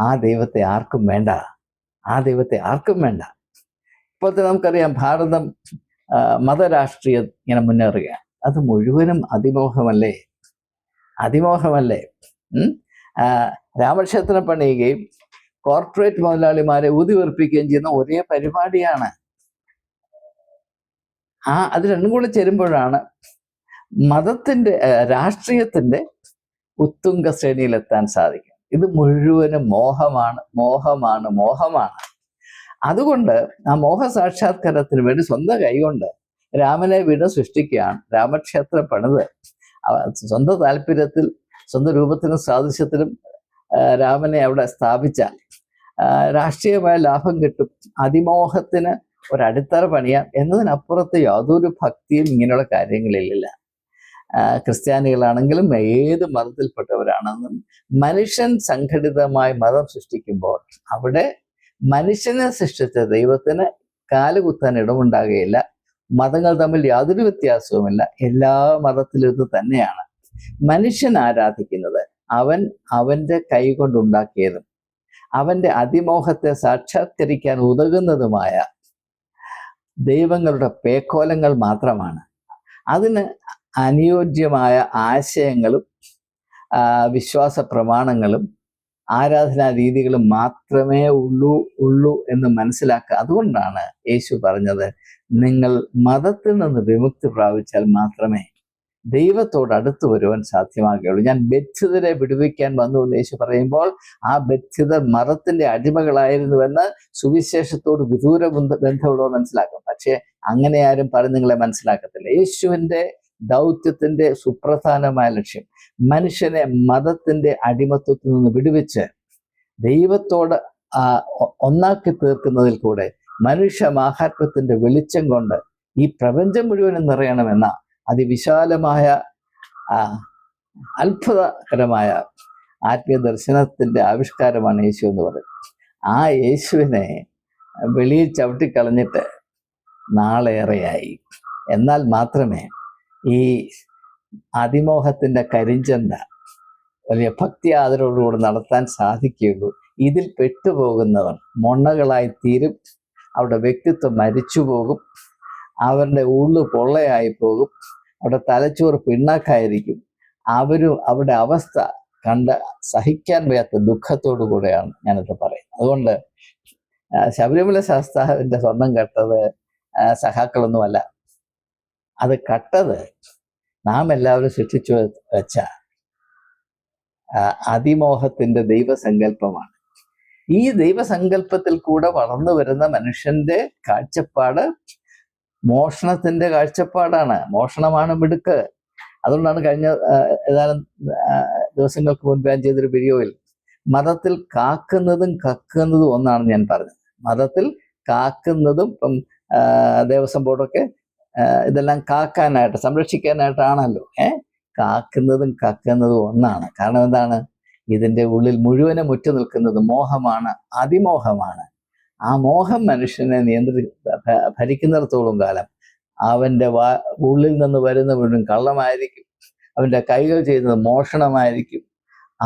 ആ ദൈവത്തെ ആർക്കും വേണ്ട. ആ ദൈവത്തെ ആർക്കും വേണ്ട. ഇപ്പോഴത്തെ നമുക്കറിയാം, ഭാരതം മതരാഷ്ട്രീയം ഇങ്ങനെ മുന്നേറുകയാണ്. അത് മുഴുവനും അതിമോഹമല്ലേ? അതിമോഹമല്ലേ? രാമക്ഷേത്രം പണിയുകയും കോർപ്പറേറ്റ് മുതലാളിമാരെ ഊതിവെറുപ്പിക്കുകയും ചെയ്യുന്ന ഒരേ പരിപാടിയാണ്. അത് രണ്ടും കൂടെ ചേരുമ്പോഴാണ് മതത്തിന്റെ, രാഷ്ട്രീയത്തിന്റെ ഉത്തുംഗ ശ്രേണിയിലെത്താൻ സാധിക്കും. ഇത് മുഴുവനും മോഹമാണ്, മോഹമാണ്, മോഹമാണ്. അതുകൊണ്ട് ആ മോഹ സാക്ഷാത്കാരത്തിന് വേണ്ടി സ്വന്തം കൈകൊണ്ട് രാമനെ വീണ്ടും സൃഷ്ടിക്കുകയാണ്. രാമക്ഷേത്രം പണിത് സ്വന്തം താല്പര്യത്തിൽ, സ്വന്തം രൂപത്തിനും സാദൃശ്യത്തിലും രാമനെ അവിടെ സ്ഥാപിച്ചാൽ രാഷ്ട്രീയമായ ലാഭം കിട്ടും. അതിമോഹത്തിന് ഒരടിത്തറ പണിയാം എന്നതിനപ്പുറത്ത് യാതൊരു ഭക്തിയും ഇങ്ങനെയുള്ള കാര്യങ്ങളിലില്ല. ക്രിസ്ത്യാനികളാണെങ്കിലും ഏത് മതത്തിൽപ്പെട്ടവരാണെന്നും മനുഷ്യൻ സംഘടിതമായി മതം സൃഷ്ടിക്കുമ്പോൾ അവിടെ മനുഷ്യനെ സൃഷ്ടിച്ച ദൈവത്തിന് കാലുകുത്താൻ ഇടമുണ്ടാകുകയില്ല. മതങ്ങൾ തമ്മിൽ യാതൊരു വ്യത്യാസവുമില്ല. എല്ലാ മതത്തിലും ഇത് തന്നെയാണ്. മനുഷ്യൻ ആരാധിക്കുന്നത് അവന്റെ കൈ കൊണ്ടുണ്ടാക്കിയതും അവന്റെ അതിമോഹത്തെ സാക്ഷാത്കരിക്കാൻ ഉതകുന്നതുമായ ദൈവങ്ങളുടെ പേക്കോലങ്ങൾ മാത്രമാണ്. അതിന് അനുയോജ്യമായ ആശയങ്ങളും വിശ്വാസ പ്രമാണങ്ങളും ആരാധനാ രീതികളും മാത്രമേ ഉള്ളൂ എന്ന് മനസ്സിലാക്കുക. അതുകൊണ്ടാണ് യേശു പറഞ്ഞത്, നിങ്ങൾ മതത്തിൽ നിന്ന് വിമുക്തി പ്രാപിച്ചാൽ മാത്രമേ ദൈവത്തോട് അടുത്ത് വരുവാൻ സാധ്യമാകുകയുള്ളൂ. ഞാൻ ബദ്ധിതരെ വിടുവിക്കാൻ വന്നു എന്ന് യേശു പറയുമ്പോൾ ആ ബദ്ധിതർ മതത്തിന്റെ അടിമകളായിരുന്നുവെന്ന് സുവിശേഷത്തോട് വിദൂര ബന്ധമുള്ളവർ മനസ്സിലാക്കും. പക്ഷെ അങ്ങനെ ആരും പറഞ്ഞ് നിങ്ങളെ മനസ്സിലാക്കത്തില്ല. യേശുവിന്റെ ദൗത്യത്തിന്റെ സുപ്രധാനമായ ലക്ഷ്യം മനുഷ്യനെ മതത്തിന്റെ അടിമത്വത്തിൽ നിന്ന് വിടുവിച്ച് ദൈവത്തോട് ഒന്നാക്കി തീർക്കുന്നതിൽ കൂടെ മനുഷ്യ മാഹാത്മ്യത്തിന്റെ വെളിച്ചം കൊണ്ട് ഈ പ്രപഞ്ചം മുഴുവനും നിറയണമെന്ന അതിവിശാലമായ അത്ഭുതകരമായ ആത്മീയ ദർശനത്തിന്റെ ആവിഷ്കാരമാണ് യേശു എന്ന് പറയുന്നത്. ആ യേശുവിനെ വെളിയിൽ ചവിട്ടിക്കളഞ്ഞിട്ട് നാളേറെയായി. എന്നാൽ മാത്രമേ ഈ അതിമോഹത്തിന്റെ കരിഞ്ചന്ത വലിയ ഭക്തി ആദരവോടുകൂടി നടത്താൻ സാധിക്കുകയുള്ളൂ. ഇതിൽ പെട്ടുപോകുന്നവർ മൊണ്ണകളായി തീരും. അവരുടെ വ്യക്തിത്വം മരിച്ചുപോകും. അവരുടെ ഉള്ളു പൊള്ളയായി പോകും. അവിടെ തലച്ചോറ് പിണ്ണാക്കായിരിക്കും. അവരുടെ അവസ്ഥ കണ്ട് സഹിക്കാൻ വയ്യാത്ത ദുഃഖത്തോടു കൂടെയാണ് ഞാനത് പറയുന്നത്. അതുകൊണ്ട് ശബരിമല ശാസ്താവിന്റെ സ്വർണം കട്ടത് സഹാക്കളൊന്നുമല്ല. അത് കട്ടത് നാം എല്ലാവരും സൃഷ്ടിച്ചു വെച്ച അതിമോഹത്തിന്റെ ദൈവസങ്കല്പമാണ്. ഈ ദൈവസങ്കല്പത്തിൽ കൂടെ വളർന്നു വരുന്ന മനുഷ്യന്റെ കാഴ്ചപ്പാട് മോഷണത്തിന്റെ കാഴ്ചപ്പാടാണ്. മോഷണമാണ് മിടുക്ക്. അതുകൊണ്ടാണ് കഴിഞ്ഞ ഏതാനും ദിവസങ്ങൾക്ക് മുൻപ് ഞാൻ ചെയ്തൊരു വീഡിയോയിൽ മതത്തിൽ കാക്കുന്നതും കക്കുന്നതും ഒന്നാണ് ഞാൻ പറഞ്ഞത്. മതത്തിൽ കാക്കുന്നതും ഇപ്പം ദേവസ്വം ബോർഡൊക്കെ ഇതെല്ലാം കാക്കാനായിട്ട്, സംരക്ഷിക്കാനായിട്ടാണല്ലോ. കാക്കുന്നതും കക്കുന്നതും ഒന്നാണ്. കാരണം എന്താണ്? ഇതിൻ്റെ ഉള്ളിൽ മുഴുവനും മുറ്റു നിൽക്കുന്നത് മോഹമാണ്, അതിമോഹമാണ്. ആ മോഹം മനുഷ്യനെ ഭരിക്കുന്നിടത്തോളം കാലം അവൻ്റെ ഉള്ളിൽ നിന്ന് വരുന്ന മുഴുവൻ കള്ളമായിരിക്കും. അവൻ്റെ കൈകൾ ചെയ്യുന്നത് മോഷണമായിരിക്കും.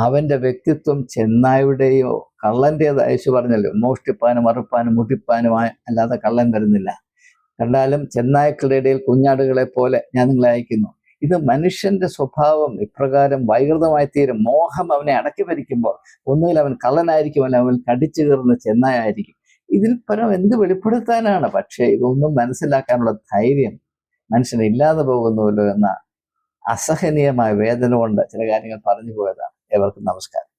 അവൻ്റെ വ്യക്തിത്വം ചെന്നായുടെയോ കള്ളൻ്റേത് യേശു പറഞ്ഞല്ലോ, മോഷ്ടിപ്പാനും മറുപ്പാനും മുട്ടിപ്പാനുമായി അല്ലാതെ കള്ളൻ വരുന്നില്ല. കണ്ടാലും ചെന്നായ്ക്കളുടെ ഇടയിൽ കുഞ്ഞാടുകളെ പോലെ ഞാൻ നിങ്ങളെ അയക്കുന്നു. ഇത് മനുഷ്യന്റെ സ്വഭാവം ഇപ്രകാരം വൈകൃതമായി തീരും. മോഹം അവനെ അടക്കി ഭരിക്കുമ്പോൾ ഒന്നുകിൽ അവൻ കള്ളനായിരിക്കും, അല്ല അവൻ കടിച്ചു കയറുന്ന ചെന്നായായിരിക്കും. ഇതിൽ പരം എന്ത് വെളിപ്പെടുത്താനാണ്? പക്ഷേ ഇതൊന്നും മനസ്സിലാക്കാനുള്ള ധൈര്യം മനുഷ്യന് ഇല്ലാതെ പോകുന്നുവല്ലോ എന്ന അസഹനീയമായ വേദന കൊണ്ട് ചില കാര്യങ്ങൾ പറഞ്ഞു പോയതാണ്. ഏവർക്കും നമസ്കാരം.